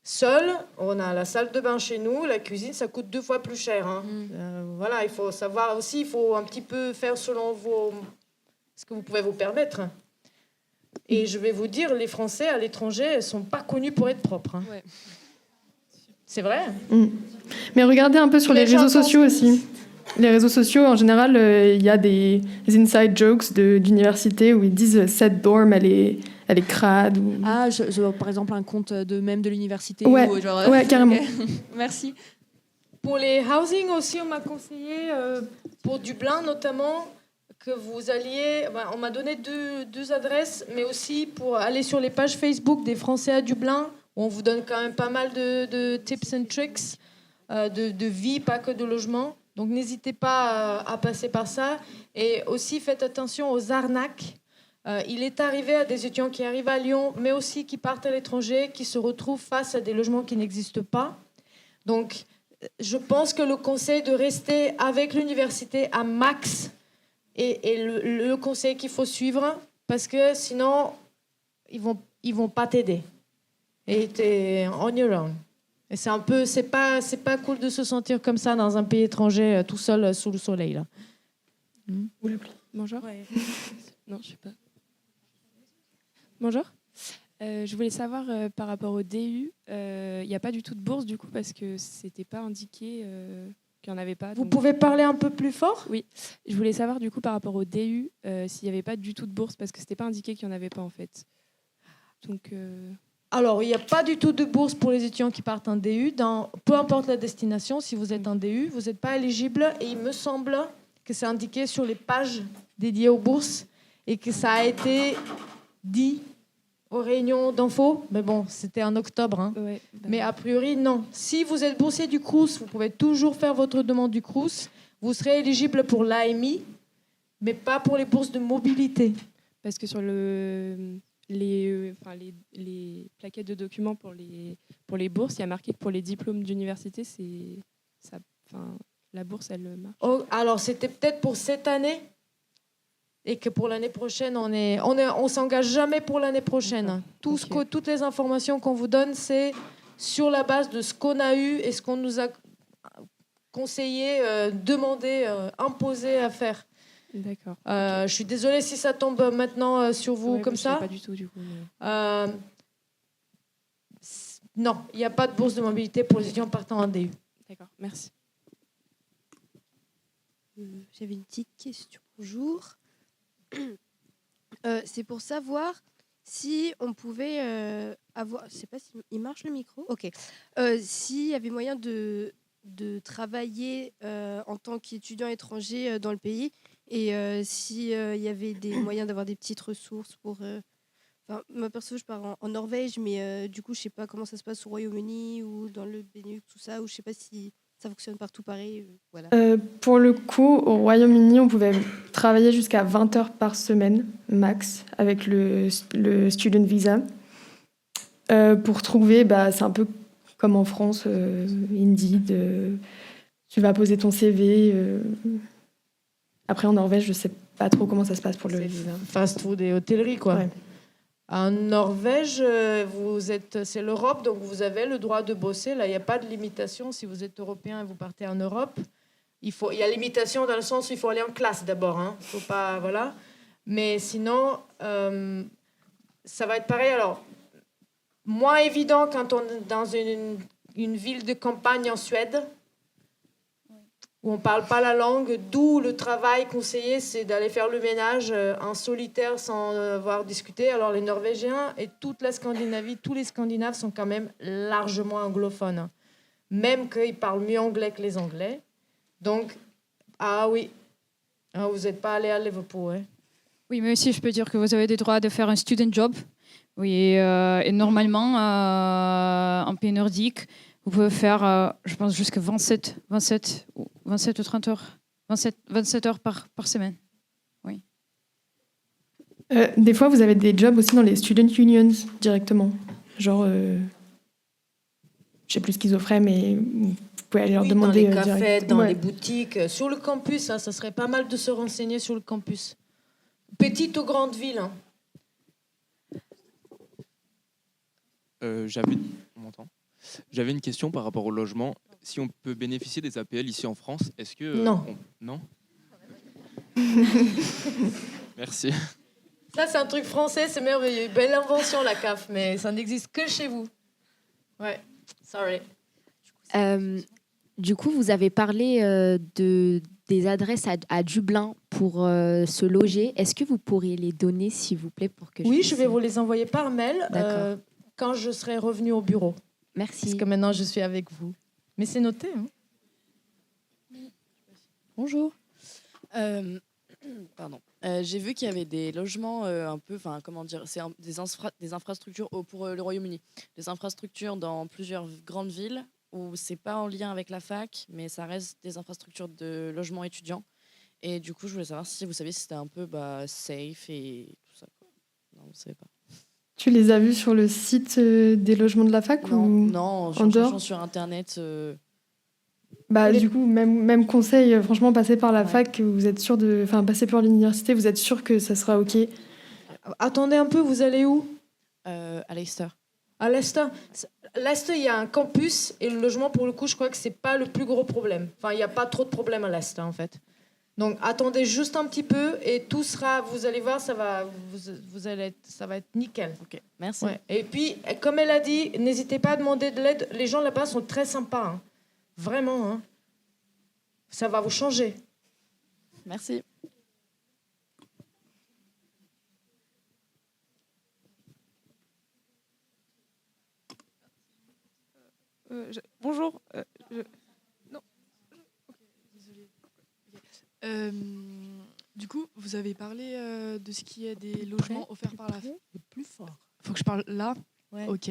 seul, on a la salle de bain chez nous, la cuisine, ça coûte 2 fois plus cher. Hein. Voilà, il faut savoir aussi, il faut un petit peu faire selon ce que vous pouvez vous permettre. Et je vais vous dire, les Français à l'étranger ne sont pas connus pour être propres. Hein. Ouais. C'est vrai. Mais regardez un peu sur les réseaux sociaux aussi. Les réseaux sociaux, en général, il y a des inside jokes d'université où ils disent cette dorm, elle est crade. Ou... Ah, par exemple, un compte de l'université. Ouais, ou genre... ouais, carrément. Okay. Merci. Pour les housing aussi, on m'a conseillé, pour Dublin notamment, que vous alliez... on m'a donné deux adresses, mais aussi pour aller sur les pages Facebook des Français à Dublin, où on vous donne quand même pas mal de tips and tricks, de vie, pas que de logement. Donc n'hésitez pas à passer par ça. Et aussi faites attention aux arnaques. Il est arrivé à des étudiants qui arrivent à Lyon, mais aussi qui partent à l'étranger, qui se retrouvent face à des logements qui n'existent pas. Donc, je pense que le conseil de rester avec l'université à max est le conseil qu'il faut suivre, parce que sinon, ils vont pas t'aider. Et t'es on your own. Et c'est pas cool de se sentir comme ça dans un pays étranger, tout seul sous le soleil, là. Ou la pluie. Bonjour. Non, je sais pas. Bonjour. Je voulais savoir par rapport au DU, il n'y a pas du tout de bourse du coup parce que c'était pas indiqué qu'il n'y en avait pas. Vous pouvez parler un peu plus fort ? Oui. Je voulais savoir du coup par rapport au DU s'il n'y avait pas du tout de bourse parce que c'était pas indiqué qu'il n'y en avait pas en fait. Donc. Alors, il n'y a pas du tout de bourse pour les étudiants qui partent en DU. Peu importe la destination, si vous êtes en DU, vous n'êtes pas éligible. Et il me semble que c'est indiqué sur les pages dédiées aux bourses et que ça a été dit aux réunions d'info. Mais bon, c'était en octobre. Hein. Ouais, mais a priori, non. Si vous êtes boursier du Crous, vous pouvez toujours faire votre demande du Crous. Vous serez éligible pour l'AMI, mais pas pour les bourses de mobilité. Parce que sur les plaquettes de documents pour les bourses, il y a marqué que pour les diplômes d'université, la bourse, elle marche. Oh, alors, c'était peut-être pour cette année et que pour l'année prochaine, on s'engage jamais pour l'année prochaine. Toutes les informations qu'on vous donne, c'est sur la base de ce qu'on a eu et ce qu'on nous a conseillé, demandé, imposé à faire. D'accord. Je suis désolée si ça tombe maintenant sur vous comme ça. Pas du tout du coup. Non, il n'y a pas de bourse de mobilité pour les étudiants partant en DU. D'accord, merci. J'avais une petite question. Bonjour. C'est pour savoir si on pouvait avoir... Je ne sais pas s'il marche le micro. Ok. S'il y avait moyen de travailler en tant qu'étudiant étranger dans le pays et s'il y avait des moyens d'avoir des petites ressources pour... moi, perso, je pars en Norvège, mais du coup, je ne sais pas comment ça se passe au Royaume-Uni ou dans le Benelux, tout ça, ou je ne sais pas si... Ça fonctionne partout pareil. Voilà. Pour le coup, au Royaume-Uni, on pouvait travailler jusqu'à 20 heures par semaine, max, avec le student visa. Pour trouver, c'est un peu comme en France, Indeed. Tu vas poser ton CV. Après, en Norvège, je ne sais pas trop comment ça se passe pour le visa. Fast-food et hôtellerie, quoi. Ouais. En Norvège, c'est l'Europe, donc vous avez le droit de bosser. Là, il n'y a pas de limitation. Si vous êtes européen et vous partez en Europe, il y a limitation dans le sens où il faut aller en classe d'abord. Hein. Faut pas, voilà. Mais sinon, ça va être pareil. Alors, moins évident quand on est dans une ville de campagne en Suède, où on ne parle pas la langue, d'où le travail conseillé, c'est d'aller faire le ménage en solitaire sans avoir discuté. Alors les Norvégiens et toute la Scandinavie, tous les Scandinaves sont quand même largement anglophones, même qu'ils parlent mieux anglais que les Anglais. Donc, oui, vous n'êtes pas allé à Liverpool, hein. Oui, mais aussi je peux dire que vous avez le droit de faire un student job. Oui, et normalement, en pays nordique, vous pouvez faire, je pense, jusqu'à 27 ou 30 heures, 27 heures par semaine. Oui. Des fois, vous avez des jobs aussi dans les student unions directement. Genre, je ne sais plus ce qu'ils offraient, mais vous pouvez aller leur demander. Dans les cafés, direct. dans les boutiques, sur le campus, ça serait pas mal de se renseigner sur le campus. Petite ou grande ville. Hein. On m'entend ? J'avais une question par rapport au logement. Si on peut bénéficier des APL ici en France, est-ce que... Non. Non. Merci. Ça, c'est un truc français, c'est merveilleux. Belle invention, la CAF, mais ça n'existe que chez vous. Ouais, sorry. Du coup, vous avez parlé des adresses à Dublin pour se loger. Est-ce que vous pourriez les donner, s'il vous plaît, pour que je vais vous les envoyer par mail quand je serai revenue au bureau. Merci. Parce que maintenant, je suis avec vous. Mais c'est noté. Hein. Bonjour. Pardon. J'ai vu qu'il y avait des logements un peu, comment dire, c'est des infrastructures pour le Royaume-Uni. Des infrastructures dans plusieurs grandes villes où c'est pas en lien avec la fac, mais ça reste des infrastructures de logement étudiant. Et du coup, je voulais savoir si vous savez si c'était un peu safe et tout ça, quoi. on ne savait pas. Tu les as vus sur le site des logements de la fac Non, ou non, en en cherchant dehors sur Internet. Bah, du coup, même conseil, franchement, passez par la fac, vous êtes sûr de... Enfin, passez par l'université, vous êtes sûr que ça sera OK. Attendez un peu, vous allez où? À Leicester. À Leicester. Leicester, il y a un campus et le logement, pour le coup, je crois que c'est pas le plus gros problème. Enfin, il n'y a pas trop de problèmes à Leicester, en fait. Donc, attendez juste un petit peu et tout sera... Vous allez voir, ça va être nickel. Ok, merci. Ouais. Et puis, comme elle a dit, n'hésitez pas à demander de l'aide. Les gens là-bas sont très sympas. Hein. Vraiment. Hein. Ça va vous changer. Merci. Bonjour. Non. Désolée. Du coup, vous avez parlé de ce qui est des logements offerts par la fac. Plus fort. Faut que je parle là. Ouais. Ok.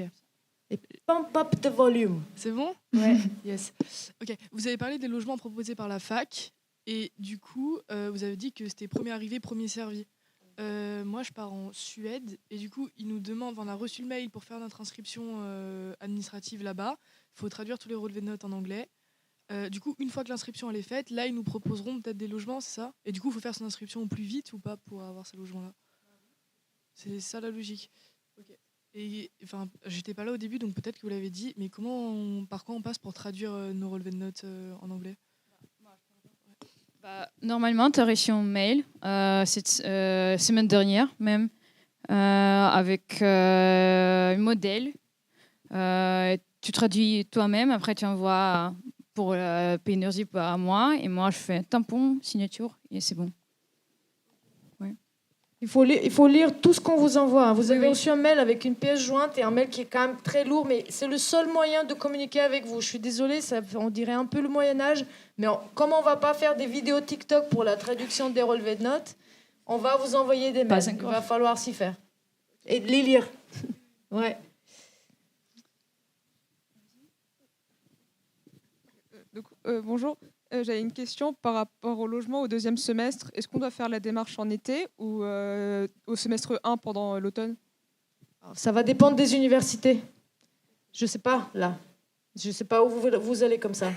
Et pump up the volume. C'est bon? Ouais. Yes. Ok. Vous avez parlé des logements proposés par la fac et du coup, vous avez dit que c'était premier arrivé, premier servi. Moi, je pars en Suède et du coup, ils nous demandent, on a reçu le mail pour faire notre inscription administrative là-bas. Il faut traduire tous les relevés de notes en anglais. Du coup, une fois que l'inscription elle est faite, là, ils nous proposeront peut-être des logements, c'est ça? Et du coup, il faut faire son inscription au plus vite ou pas pour avoir ces logements-là? C'est ça la logique. Okay. Et enfin, j'étais pas là au début, donc peut-être que vous l'avez dit, mais par quoi on passe pour traduire nos relevés de notes en anglais? Normalement, tu as reçu un mail cette semaine dernière même avec un modèle. Tu traduis toi-même, après tu envoies pour Pénergie à moi et moi je fais un tampon, signature et c'est bon. Ouais. Il faut lire tout ce qu'on vous envoie. Vous avez reçu un mail avec une pièce jointe et un mail qui est quand même très lourd, mais c'est le seul moyen de communiquer avec vous. Je suis désolée, on dirait un peu le Moyen-Âge, mais comme on ne va pas faire des vidéos TikTok pour la traduction des relevés de notes, on va vous envoyer des mails. Il va falloir s'y faire. Et les lire. Ouais. Bonjour, j'avais une question par rapport au logement au deuxième semestre. Est-ce qu'on doit faire la démarche en été ou au semestre 1 pendant l'automne? Ça va dépendre des universités. Je ne sais pas, là. Je ne sais pas où vous allez comme ça.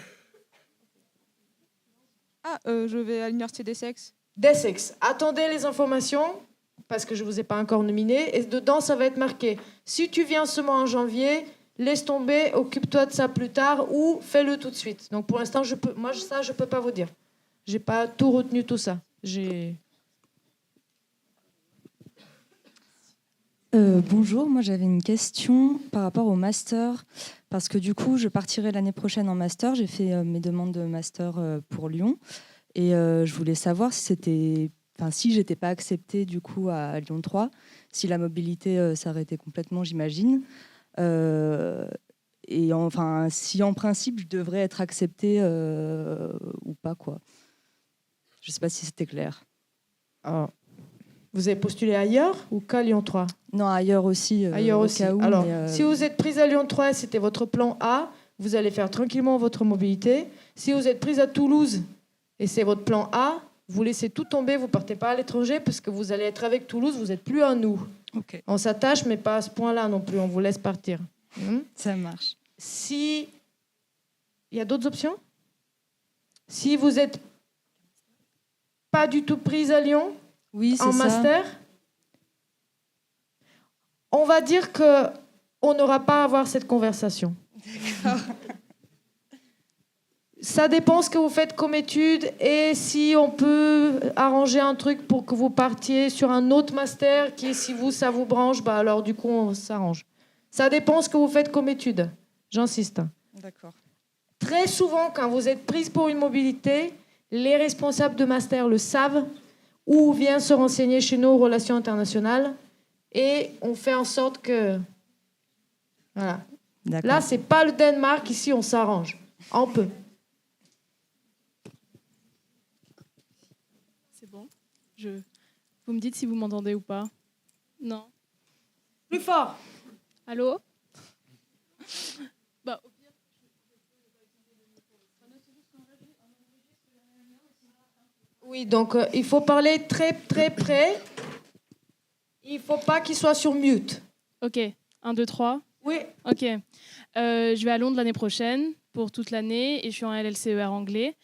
Je vais à l'université d'Essex. D'Essex. Attendez les informations, parce que je ne vous ai pas encore nominé. Et dedans, ça va être marqué. Si tu viens seulement en janvier... Laisse tomber, occupe-toi de ça plus tard ou fais-le tout de suite. Donc pour l'instant, je peux pas vous dire. J'ai pas tout retenu tout ça. Bonjour, moi j'avais une question par rapport au master parce que du coup je partirai l'année prochaine en master. J'ai fait mes demandes de master pour Lyon et je voulais savoir si j'étais pas acceptée du coup à Lyon 3, si la mobilité s'arrêtait complètement, j'imagine. Et enfin, si en principe je devrais être acceptée ou pas, quoi. Je sais pas si c'était clair. Alors, vous avez postulé ailleurs ou qu'à Lyon 3? Non, ailleurs aussi. Ailleurs aussi. Cas où, alors, si vous êtes prise à Lyon 3, c'était votre plan A, vous allez faire tranquillement votre mobilité. Si vous êtes prise à Toulouse et c'est votre plan A, vous laissez tout tomber, vous partez pas à l'étranger parce que vous allez être avec Toulouse, vous n'êtes plus à nous. Okay. On s'attache, mais pas à ce point-là non plus. On vous laisse partir. Ça marche. Si il y a d'autres options, si vous n'êtes pas du tout prise à Lyon, en master, on va dire que on n'aura pas à avoir cette conversation. Ça dépend ce que vous faites comme études et si on peut arranger un truc pour que vous partiez sur un autre master qui, si vous, ça vous branche, bah alors du coup, on s'arrange. Ça dépend ce que vous faites comme études. J'insiste. D'accord. Très souvent, quand vous êtes prise pour une mobilité, les responsables de master le savent ou viennent se renseigner chez nous aux relations internationales et on fait en sorte que... Voilà. Là, c'est pas le Danemark. Ici, on s'arrange. On peut. Vous me dites si vous m'entendez ou pas? Non. Plus fort. Allô? Oui, donc il faut parler très très près. Il faut pas qu'il soit sur mute. Ok, 1, 2, 3. Oui. Ok. Je vais à Londres l'année prochaine pour toute l'année et je suis en LLCER anglais.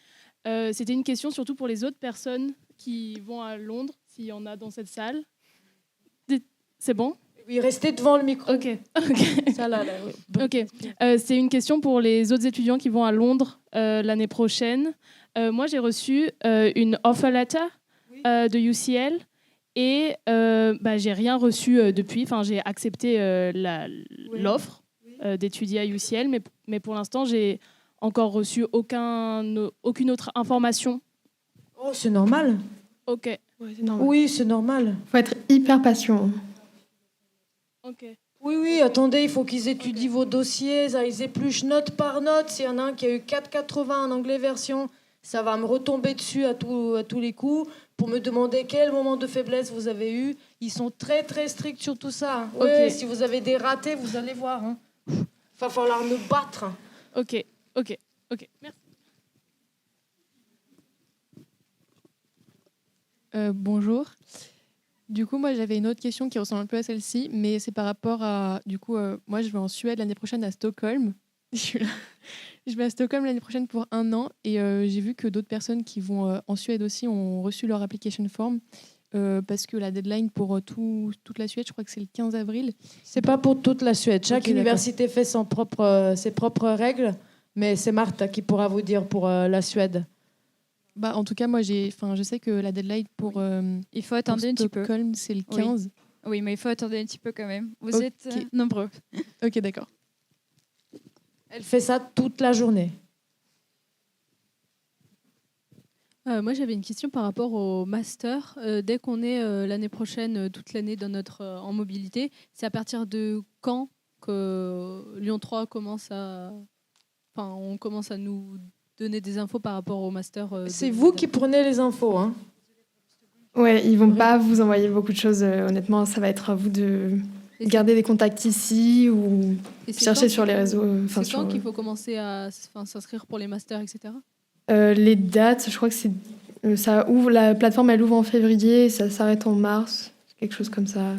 C'était une question surtout pour les autres personnes qui vont à Londres, s'il y en a dans cette salle. C'est bon? Oui, restez devant le micro. Ok. Ça là, oui. Ok. C'est une question pour les autres étudiants qui vont à Londres l'année prochaine. Moi, j'ai reçu une offer letter de UCL et j'ai rien reçu depuis. Enfin, j'ai accepté l'offre d'étudier à UCL, mais pour l'instant, j'ai encore reçu aucune autre information. Oh, c'est normal. Ok. Ouais, c'est normal. Oui, c'est normal. Faut être hyper patient. Ok. Oui, attendez, il faut qu'ils étudient vos dossiers, ça, ils épluchent note par note. S'il y en a un qui a eu 4,80 en anglais version, ça va me retomber dessus à tous les coups pour me demander quel moment de faiblesse vous avez eu. Ils sont très, très stricts sur tout ça. Ouais, si vous avez des ratés, vous allez voir. Hein. Va falloir me battre. Ok. Merci. Bonjour. Du coup, moi, j'avais une autre question qui ressemble un peu à celle-ci, mais c'est par rapport à... Du coup, moi, je vais en Suède l'année prochaine à Stockholm. Je suis là. Je vais à Stockholm l'année prochaine pour 1 an et j'ai vu que d'autres personnes qui vont en Suède aussi ont reçu leur application form parce que la deadline pour toute la Suède, je crois que c'est le 15 avril. C'est pas pour toute la Suède. Chaque Ok, université fait ses propres règles, mais c'est Martha qui pourra vous dire pour la Suède. En tout cas, moi, je sais que la deadline pour il faut attendre un petit peu. Stockholm, c'est le 15. Oui, mais il faut attendre un petit peu quand même. Vous êtes nombreux. Ok, d'accord. Elle fait ça toute la journée. Moi, j'avais une question par rapport au master. Dès qu'on est l'année prochaine, toute l'année en mobilité, c'est à partir de quand que Lyon 3 commence à nous donner des infos par rapport au master C'est vous qui prenez les infos, hein? Ouais, ils vont pas vous envoyer beaucoup de choses. Honnêtement, ça va être à vous de garder des contacts ici ou chercher sur les réseaux. C'est quand qu'il faut commencer à s'inscrire pour les masters, etc. Les dates, je crois que ça ouvre. La plateforme, elle ouvre en février, et ça s'arrête en mars, quelque chose comme ça.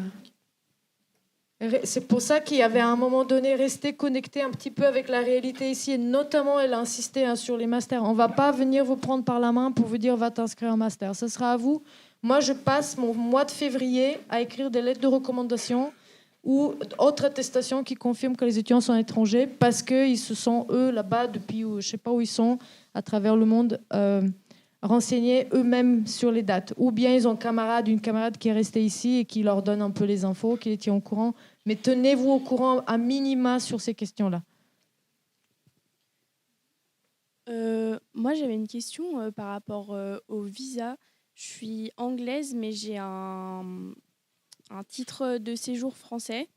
C'est pour ça qu'il y avait à un moment donné resté connecté un petit peu avec la réalité ici, et notamment elle a insisté sur les masters. On va pas venir vous prendre par la main pour vous dire va t'inscrire en master. Ce sera à vous. Moi, je passe mon mois de février à écrire des lettres de recommandation ou autres attestations qui confirment que les étudiants sont étrangers parce qu'ils se sont, eux, là-bas, depuis je ne sais pas où ils sont, à travers le monde, renseignés eux-mêmes sur les dates. Ou bien ils ont une camarade qui est restée ici et qui leur donne un peu les infos, qui les tient au courant. Mais tenez-vous au courant à minima sur ces questions-là. Moi, j'avais une question par rapport au visa. Je suis anglaise, mais j'ai un titre de séjour français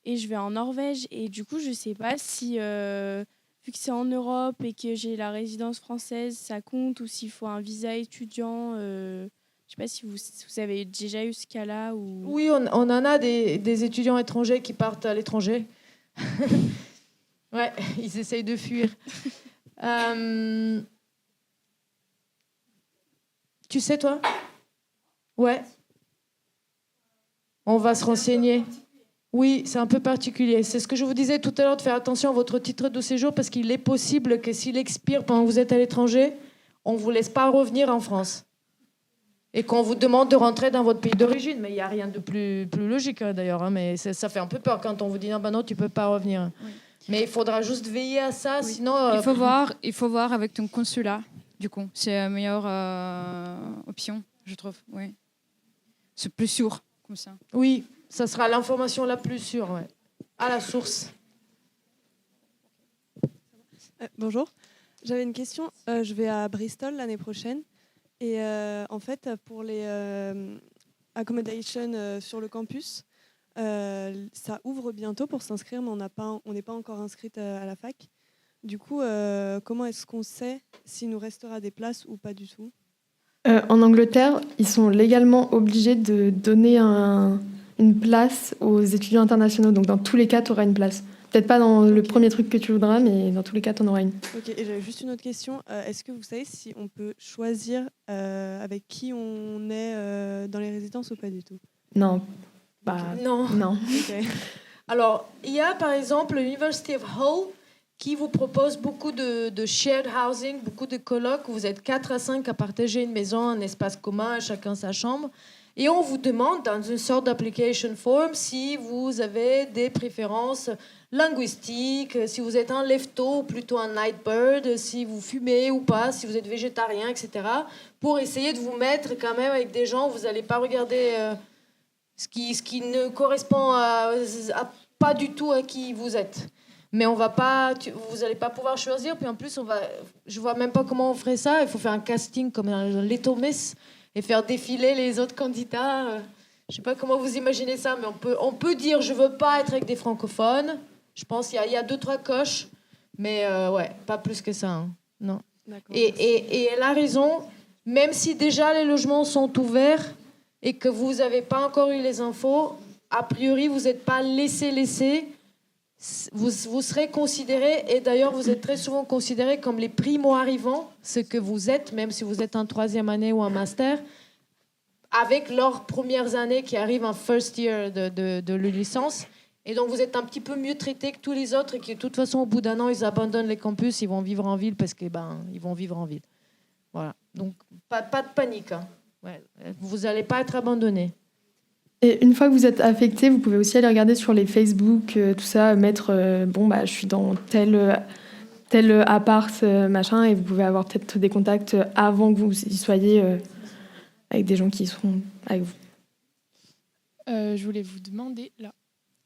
et je vais en Norvège. Et du coup, je ne sais pas si, vu que c'est en Europe et que j'ai la résidence française, ça compte ou s'il faut un visa étudiant. Je ne sais pas si vous avez déjà eu ce cas-là. Ou... Oui, on en a des étudiants étrangers qui partent à l'étranger. Ouais, ils essayent de fuir. Tu sais, toi? Ouais. On va se renseigner. Oui, c'est un peu particulier. C'est ce que je vous disais tout à l'heure, de faire attention à votre titre de séjour, parce qu'il est possible que s'il expire pendant que vous êtes à l'étranger, on ne vous laisse pas revenir en France. Et qu'on vous demande de rentrer dans votre pays d'origine. Mais il n'y a rien de plus logique, d'ailleurs. Hein, mais ça fait un peu peur quand on vous dit non, non, tu ne peux pas revenir. Oui. Mais il faudra juste veiller à ça, oui. Sinon... Il faut voir avec ton consulat, du coup. C'est la meilleure option, je trouve. Oui. C'est plus sûr, comme ça. Oui, ça sera l'information la plus sûre, ouais. À la source. Bonjour. J'avais une question. Je vais à Bristol l'année prochaine. Et en fait, pour les accommodations sur le campus, ça ouvre bientôt pour s'inscrire, mais on n'est pas encore inscrite à la fac. Du coup, comment est-ce qu'on sait s'il nous restera des places ou pas du tout? En Angleterre, ils sont légalement obligés de donner une place aux étudiants internationaux. Donc dans tous les cas, tu auras une place. Peut-être pas dans le premier truc que tu voudras, mais dans tous les cas, tu en auras une. Ok, et j'avais juste une autre question. Est-ce que vous savez si on peut choisir avec qui on est dans les résidences ou pas du tout? Non. Non. Alors, il y a par exemple l'University of Hull qui vous propose beaucoup de shared housing, beaucoup de colocs où vous êtes 4 à 5 à partager une maison, un espace commun, chacun sa chambre. Et on vous demande dans une sorte d'application form si vous avez des préférences linguistiques, si vous êtes un lefto ou plutôt un night bird, si vous fumez ou pas, si vous êtes végétarien, etc. Pour essayer de vous mettre quand même avec des gens où vous n'allez pas regarder ce qui ne correspond pas du tout à qui vous êtes. Mais vous n'allez pas pouvoir choisir. Puis en plus, je vois même pas comment on ferait ça. Il faut faire un casting comme dans Little Miss et faire défiler les autres candidats. Je sais pas comment vous imaginez ça, mais on peut dire je veux pas être avec des francophones. Je pense qu'il y a 2-3 coches, mais ouais, pas plus que ça. Hein. Non. Et elle a raison. Même si déjà les logements sont ouverts et que vous n'avez pas encore eu les infos, a priori vous n'êtes pas laissé. Vous serez considérés, et d'ailleurs vous êtes très souvent considérés comme les primo-arrivants, ce que vous êtes, même si vous êtes en 3e année ou en master, avec leurs premières années qui arrivent en first year de la licence. Et donc vous êtes un petit peu mieux traités que tous les autres et qui de toute façon au bout d'un an ils abandonnent les campus, ils vont vivre en ville parce que ils vont vivre en ville. Voilà. Donc pas de panique. Hein. Ouais. Vous n'allez pas être abandonnés. Et une fois que vous êtes affecté, vous pouvez aussi aller regarder sur les Facebook, tout ça, mettre je suis dans tel appart, machin, et vous pouvez avoir peut-être des contacts avant que vous y soyez avec des gens qui seront avec vous. Je voulais vous demander, là,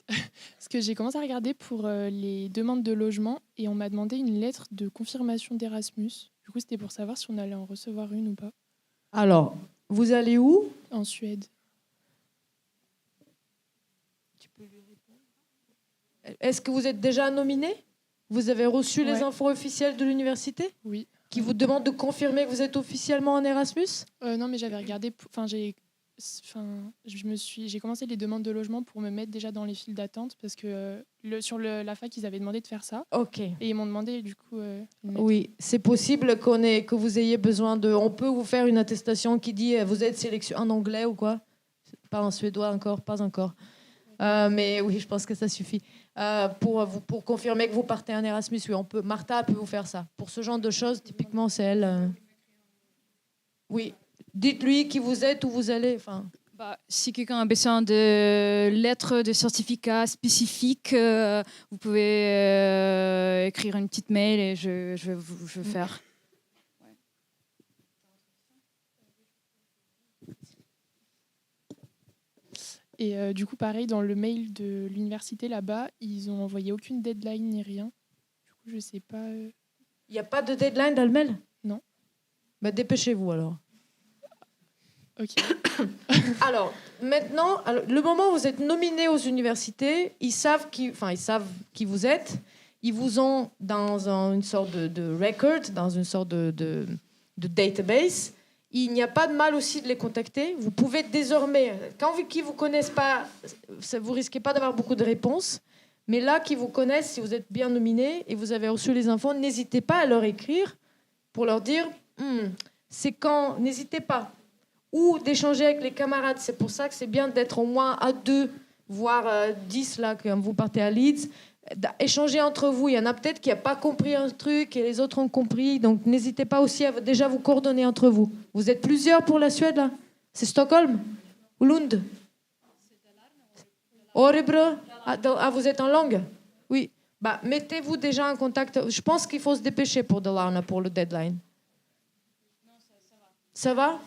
parce que j'ai commencé à regarder pour les demandes de logement et on m'a demandé une lettre de confirmation d'Erasmus. Du coup, c'était pour savoir si on allait en recevoir une ou pas. Alors, vous allez où ? En Suède. Est-ce que vous êtes déjà nominé ? Vous avez reçu les infos officielles de l'université ? Oui. Qui vous demandent de confirmer que vous êtes officiellement en Erasmus ? Non, mais j'avais regardé. J'ai commencé les demandes de logement pour me mettre déjà dans les files d'attente parce que sur la fac, ils avaient demandé de faire ça. Ok. Et ils m'ont demandé du coup. Oui, c'est possible que vous ayez besoin de. On peut vous faire une attestation qui dit vous êtes sélectionné en anglais ou quoi ? Pas en suédois encore, pas encore. Mais oui, je pense que ça suffit. Pour confirmer que vous partez en Erasmus, oui, Martha peut vous faire ça. Pour ce genre de choses, typiquement, c'est elle. Oui, dites-lui qui vous êtes, où vous allez. Si quelqu'un a besoin de lettres, de certificats spécifiques, vous pouvez écrire une petite mail et je vais faire. Et du coup, pareil, dans le mail de l'université là-bas, ils ont envoyé aucune deadline ni rien. Du coup, je sais pas. Il n'y a pas de deadline dans le mail ? Non. Bah, dépêchez-vous alors. Ok. Alors, maintenant, le moment où vous êtes nominé aux universités, ils savent qui vous êtes. Ils vous ont dans une sorte de record, dans une sorte de database. Il n'y a pas de mal aussi de les contacter. Vous pouvez désormais, quand qui ne vous connaissent pas, vous ne risquez pas d'avoir beaucoup de réponses. Mais là, qui vous connaissent, si vous êtes bien nominé et vous avez reçu les infos, n'hésitez pas à leur écrire pour leur dire c'est quand, n'hésitez pas. Ou d'échanger avec les camarades. C'est pour ça que c'est bien d'être au moins à 2, voire 10, là, quand vous partez à Leeds. Échanger entre vous. Il y en a peut-être qui n'ont pas compris un truc et les autres ont compris. Donc, n'hésitez pas aussi à déjà vous coordonner entre vous. Vous êtes plusieurs pour la Suède, là ? C'est Stockholm ? Ou Lund ? Örebro ? Vous êtes en langue ? Oui. Mettez-vous déjà en contact. Je pense qu'il faut se dépêcher pour Dalarna, pour le deadline. Ça va ?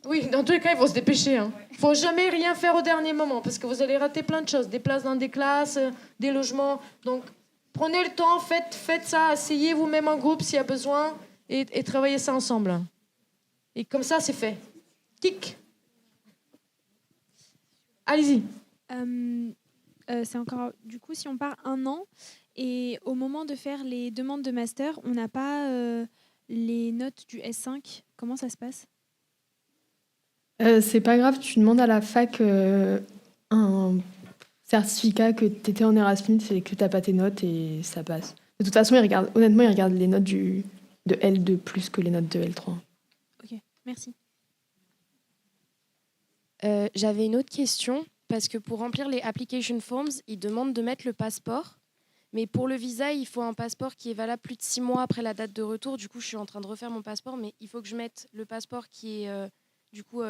Oui, dans tous les cas, il faut se dépêcher. Il ne faut jamais rien faire au dernier moment parce que vous allez rater plein de choses. Des places dans des classes, des logements. Donc, prenez le temps, faites ça, asseyez-vous même en groupe s'il y a besoin et travaillez ça ensemble. Et comme ça, c'est fait. Tic. Allez-y. C'est encore... Du coup, si on part 1 an et au moment de faire les demandes de master, on n'a pas les notes du S5, comment ça se passe ? C'est pas grave, tu demandes à la fac un certificat que tu étais en Erasmus et que tu n'as pas tes notes et ça passe. De toute façon, ils regardent les notes de L2 plus que les notes de L3. Ok, merci. J'avais une autre question, parce que pour remplir les application forms, ils demandent de mettre le passeport. Mais pour le visa, il faut un passeport qui est valable plus de 6 mois après la date de retour. Du coup, je suis en train de refaire mon passeport, mais il faut que je mette le passeport qui est, du coup...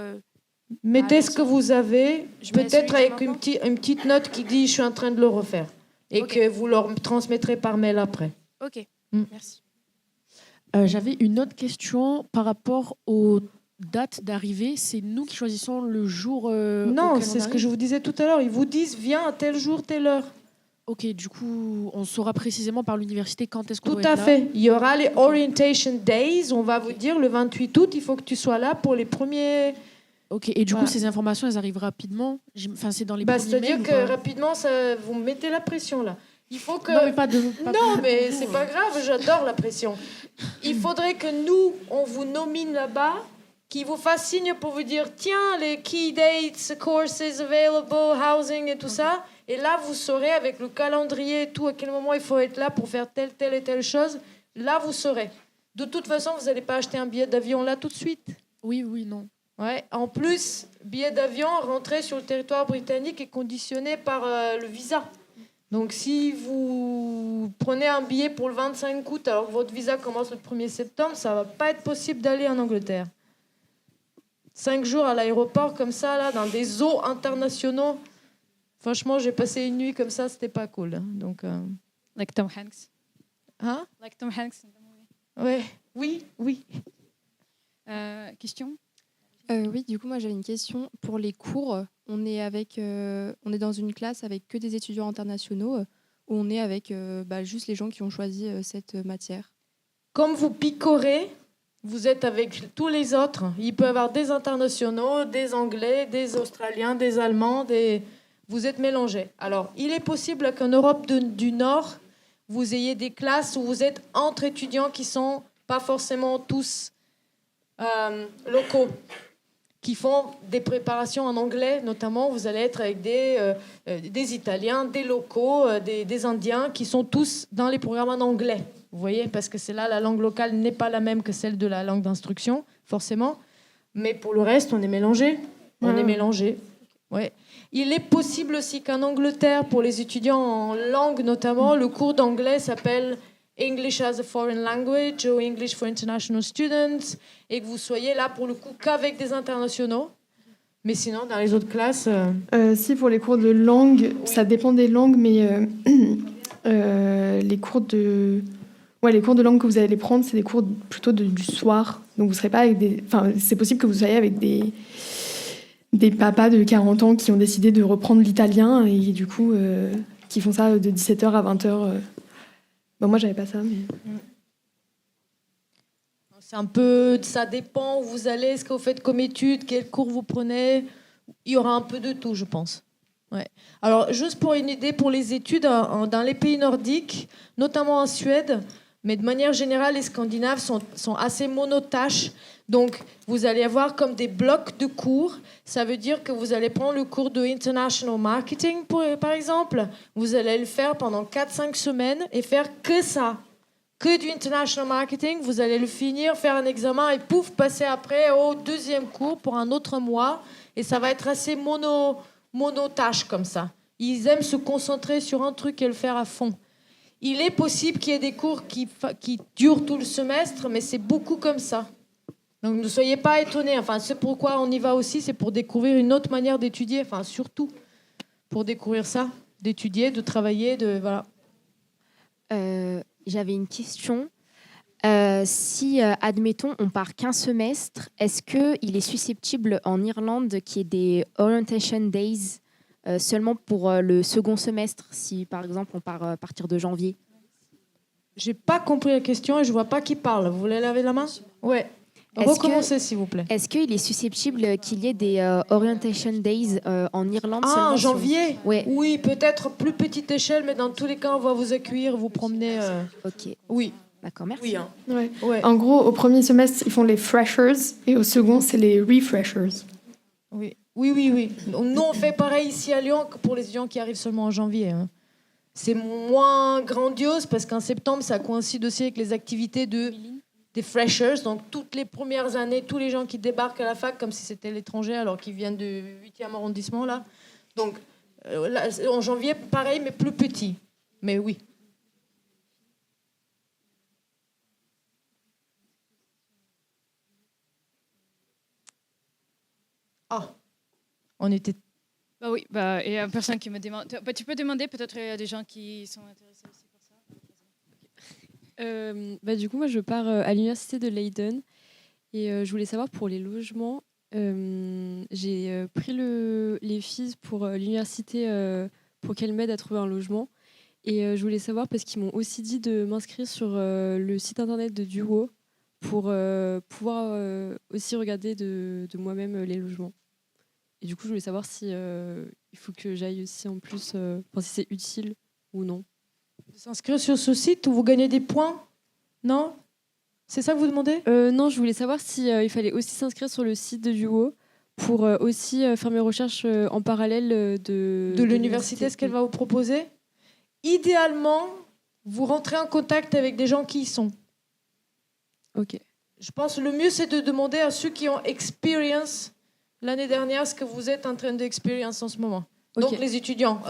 Mettez ce que vous avez, Je mets peut-être celui avec qui est une petite note qui dit « je suis en train de le refaire ». Et que vous leur transmettrez par mail après. Ok, merci. J'avais une autre question par rapport aux dates d'arrivée. C'est nous qui choisissons le jour. Non, c'est ce que je vous disais tout à l'heure. Ils vous disent « viens à tel jour, telle heure ». Ok, du coup, on saura précisément par l'université quand est-ce qu'on Tout doit à être là. fait. Il y aura les Orientation Days. On va vous dire le 28 août, il faut que tu sois là pour les premiers... Ok, et du Voilà. coup, ces informations, elles arrivent rapidement. Enfin, c'est dans les premiers C'est-à-dire mails ou que pas rapidement, vous me mettez la pression là. Il faut que... Non, mais pas de... Non, mais c'est pas grave, j'adore la pression. Il faudrait que nous, on vous nomine là-bas, qu'ils vous fassent signe pour vous dire tiens, les key dates, courses available, housing et tout ça. Et là, vous saurez avec le calendrier et tout à quel moment il faut être là pour faire telle et telle chose. Là, vous saurez. De toute façon, vous n'allez pas acheter un billet d'avion là tout de suite. Oui, non. Ouais. En plus, billet d'avion, rentrer sur le territoire britannique est conditionné par le visa. Donc si vous prenez un billet pour le 25 août alors que votre visa commence le 1er septembre, ça va pas être possible d'aller en Angleterre. 5 jours à l'aéroport comme ça, là, dans des eaux internationaux. Franchement, j'ai passé une nuit comme ça, c'était pas cool. Donc, Like Tom Hanks. Hein? Like Tom Hanks in the movie. Ouais. Oui. Question? Oui, du coup, moi j'avais une question. Pour les cours, on est dans une classe avec que des étudiants internationaux ou on est avec juste les gens qui ont choisi cette matière? Comme vous picorez, vous êtes avec tous les autres. Il peut y avoir des internationaux, des Anglais, des Australiens, des Allemands, vous êtes mélangés. Alors, il est possible qu'en Europe du Nord, vous ayez des classes où vous êtes entre étudiants qui ne sont pas forcément tous locaux, qui font des préparations en anglais, notamment. Vous allez être avec des Italiens, des locaux, des Indiens, qui sont tous dans les programmes en anglais. Vous voyez, parce que c'est là, la langue locale n'est pas la même que celle de la langue d'instruction, forcément. Mais pour le reste, on est mélangés. On est mélangés. Ouais. Il est possible aussi qu'en Angleterre, pour les étudiants en langue notamment, le cours d'anglais s'appelle English as a Foreign Language ou English for International Students, et que vous soyez là pour le coup qu'avec des internationaux. Mais sinon, dans les autres classes... Si, pour les cours de langue, ça dépend des langues, mais les cours de langue que vous allez prendre, c'est des cours plutôt du soir. Donc vous serez pas avec des... Enfin, c'est possible que vous soyez avec des papas de 40 ans qui ont décidé de reprendre l'italien et du coup, qui font ça de 17h à 20h. Bon, moi, j'avais pas ça, mais... C'est un peu... Ça dépend où vous allez, ce que vous faites comme études, quels cours vous prenez. Il y aura un peu de tout, je pense. Ouais. Alors, juste pour une idée, pour les études, dans les pays nordiques, notamment en Suède, mais de manière générale, les Scandinaves sont assez monotâches. Donc, vous allez avoir comme des blocs de cours. Ça veut dire que vous allez prendre le cours de International Marketing, par exemple. Vous allez le faire pendant 4-5 semaines et faire que ça. Que du International Marketing. Vous allez le finir, faire un examen et pouf, passer après au deuxième cours pour un autre mois. Et ça va être assez monotâche comme ça. Ils aiment se concentrer sur un truc et le faire à fond. Il est possible qu'il y ait des cours qui durent tout le semestre, mais c'est beaucoup comme ça. Donc ne soyez pas étonnés. Enfin, c'est pourquoi on y va aussi, c'est pour découvrir une autre manière d'étudier. Enfin, surtout pour découvrir ça, d'étudier, de travailler, voilà. J'avais une question. Si, admettons, on part qu'un semestre, est-ce qu'il est susceptible en Irlande qu'il y ait des Orientation Days seulement pour le second semestre, si par exemple on part à partir de janvier? J'ai pas compris la question et je vois pas qui parle. Vous voulez laver la main? Ouais. Recommencez, s'il vous plaît. Est-ce qu'il est susceptible qu'il y ait des Orientation Days en Irlande en janvier? Ouais. Oui, peut-être plus petite échelle, mais dans tous les cas, on va vous accueillir, vous promener. Ok. Oui. D'accord, merci. Oui, hein. Ouais. En gros, au premier semestre, ils font les freshers et au second, c'est les refreshers. Oui. Nous, on fait pareil ici à Lyon que pour les étudiants qui arrivent seulement en janvier. Hein. C'est moins grandiose parce qu'en septembre, ça coïncide aussi avec les activités des des freshers, donc toutes les premières années, tous les gens qui débarquent à la fac comme si c'était l'étranger alors qu'ils viennent du 8e arrondissement là. Donc là, en janvier, pareil, mais plus petit. Mais oui. Ah, on était... Bah oui, bah, il y a une personne qui me demande. Bah, tu peux demander, peut-être il y a des gens qui sont intéressés aussi par ça. Du coup, moi, je pars à l'université de Leiden et je voulais savoir pour les logements. J'ai pris les fees pour l'université pour qu'elle m'aide à trouver un logement. Et je voulais savoir parce qu'ils m'ont aussi dit de m'inscrire sur le site internet de Duo pour pouvoir aussi regarder de moi-même les logements. Et du coup, je voulais savoir si il faut que j'aille aussi en plus, si c'est utile ou non. De s'inscrire sur ce site où vous gagnez des points? Non? C'est ça que vous demandez? Non, je voulais savoir si il fallait aussi s'inscrire sur le site de Duo pour aussi faire mes recherches en parallèle de l'université, ce qu'elle va vous proposer. Idéalement, vous rentrez en contact avec des gens qui y sont. Ok. Je pense que le mieux, c'est de demander à ceux qui ont expérience l'année dernière ce que vous êtes en train d'expérience en ce moment. Okay. Donc les étudiants.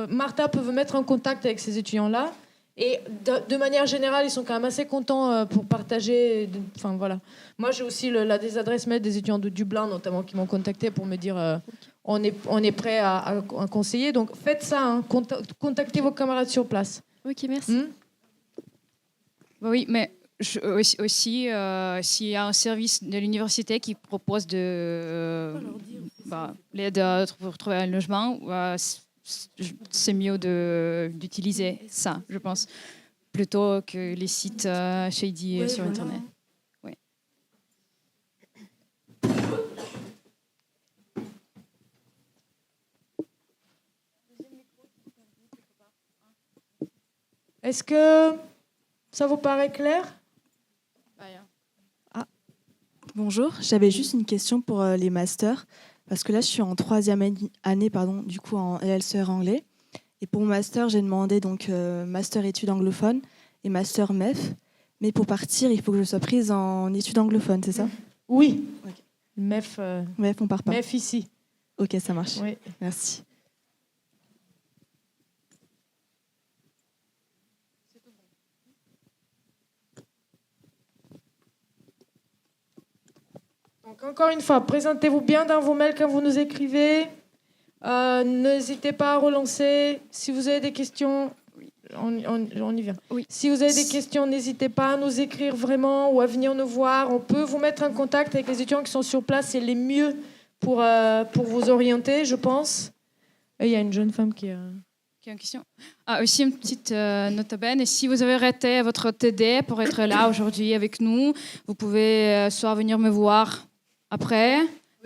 Martha peut vous mettre en contact avec ces étudiants-là. Et de manière générale, ils sont quand même assez contents pour partager. Enfin voilà. Moi, j'ai aussi des adresses mail des étudiants de Dublin, notamment, qui m'ont contacté pour me dire on est prêt à conseiller. Donc faites ça. Hein, contactez vos camarades sur place. Ok, merci. Oui, mais aussi s'il y a un service de l'université qui propose l'aide à trouver un logement, c'est mieux d'utiliser ça, je pense, plutôt que les sites shady sur Internet. Ouais. Est-ce que ça vous paraît clair? Bonjour, j'avais juste une question pour les masters, parce que là je suis en 3e année, du coup en LCR anglais. Et pour mon master, j'ai demandé donc master études anglophones et master MEF. Mais pour partir, il faut que je sois prise en études anglophones, c'est ça? Oui. Okay. MEF, on part pas. MEF ici. Ok, ça marche. Oui. Merci. Donc, encore une fois, présentez-vous bien dans vos mails quand vous nous écrivez. N'hésitez pas à relancer. Si vous avez des questions, on y vient. Oui. Si vous avez des questions, n'hésitez pas à nous écrire vraiment ou à venir nous voir. On peut vous mettre en contact avec les étudiants qui sont sur place. C'est les mieux pour vous orienter, je pense. Et il y a une jeune femme qui a une question. Aussi une petite note à bene. Si vous avez raté votre TD pour être là aujourd'hui avec nous, vous pouvez soit venir me voir après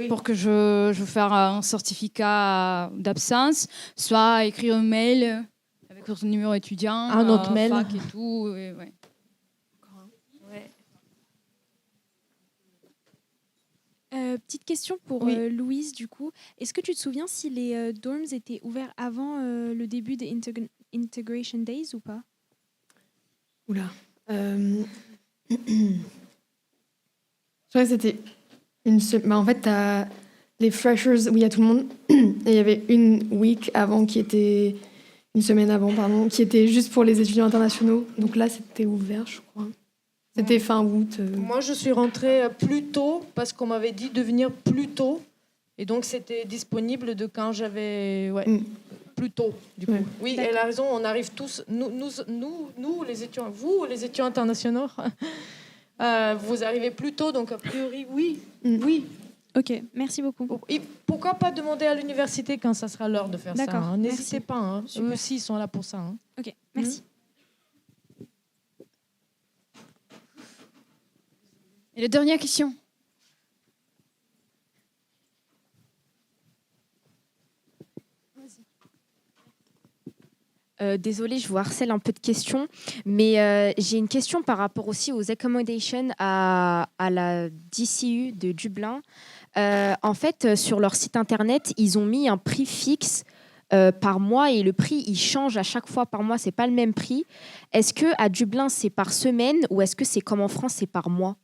pour que je fasse un certificat d'absence, soit écrire un mail avec votre numéro étudiant, un autre mail, fac et tout. Et, ouais. Petite question pour Louise, du coup. Est-ce que tu te souviens si les dorms étaient ouverts avant le début des Integration Days ou pas? Oula. Je crois que c'était une semaine. En fait, tu as les freshers où il y a tout le monde. Et il y avait une semaine avant, qui était juste pour les étudiants internationaux. Donc là, c'était ouvert, je crois. C'était fin août. Moi, je suis rentrée plus tôt parce qu'on m'avait dit de venir plus tôt. Et donc, c'était disponible de quand j'avais... plus tôt, du coup. Oui, elle a raison, on arrive tous... Nous les étudiants... Vous, les étudiants internationaux, vous arrivez plus tôt, donc a priori, oui. Oui. Ok, merci beaucoup. Et pourquoi pas demander à l'université quand ça sera l'heure de faire ça, hein. N'hésitez pas, hein. Eux aussi, ils sont là pour ça. Hein. Ok, merci. Et la dernière question. Désolée, je vous harcèle un peu de questions, mais j'ai une question par rapport aussi aux accommodations à la DCU de Dublin. En fait, sur leur site internet, ils ont mis un prix fixe par mois et le prix il change à chaque fois par mois, c'est pas le même prix. Est-ce que à Dublin c'est par semaine ou est-ce que c'est comme en France, c'est par mois?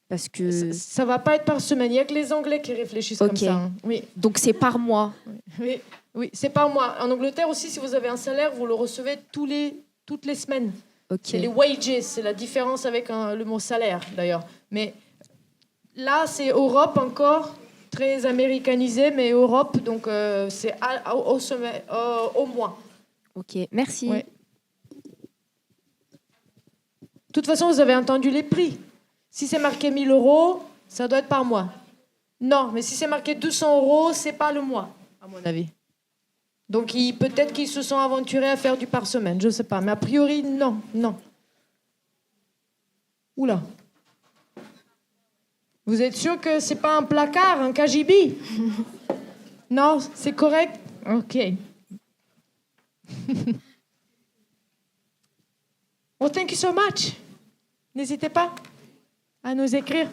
Parce que Ça va pas être par semaine. Il y a que les Anglais qui réfléchissent comme ça. Hein. Oui. Donc c'est par mois. Oui, oui, c'est par mois. En Angleterre aussi, si vous avez un salaire, vous le recevez toutes les semaines. C'est les wages, c'est la différence avec le mot salaire d'ailleurs. Mais là, c'est Europe encore, très américanisé, mais Europe, donc c'est au mois. Ok, merci. Ouais. De toute façon, vous avez entendu les prix. Si c'est marqué 1 000 €, ça doit être par mois. Non, mais si c'est marqué 200 €, c'est pas le mois, à mon avis. Donc peut-être qu'ils se sont aventurés à faire du par semaine, je sais pas. Mais a priori, non. Oula. Vous êtes sûr que c'est pas un placard, un KGB? Non, c'est correct? Ok. Well, thank you so much. N'hésitez pas à nous écrire.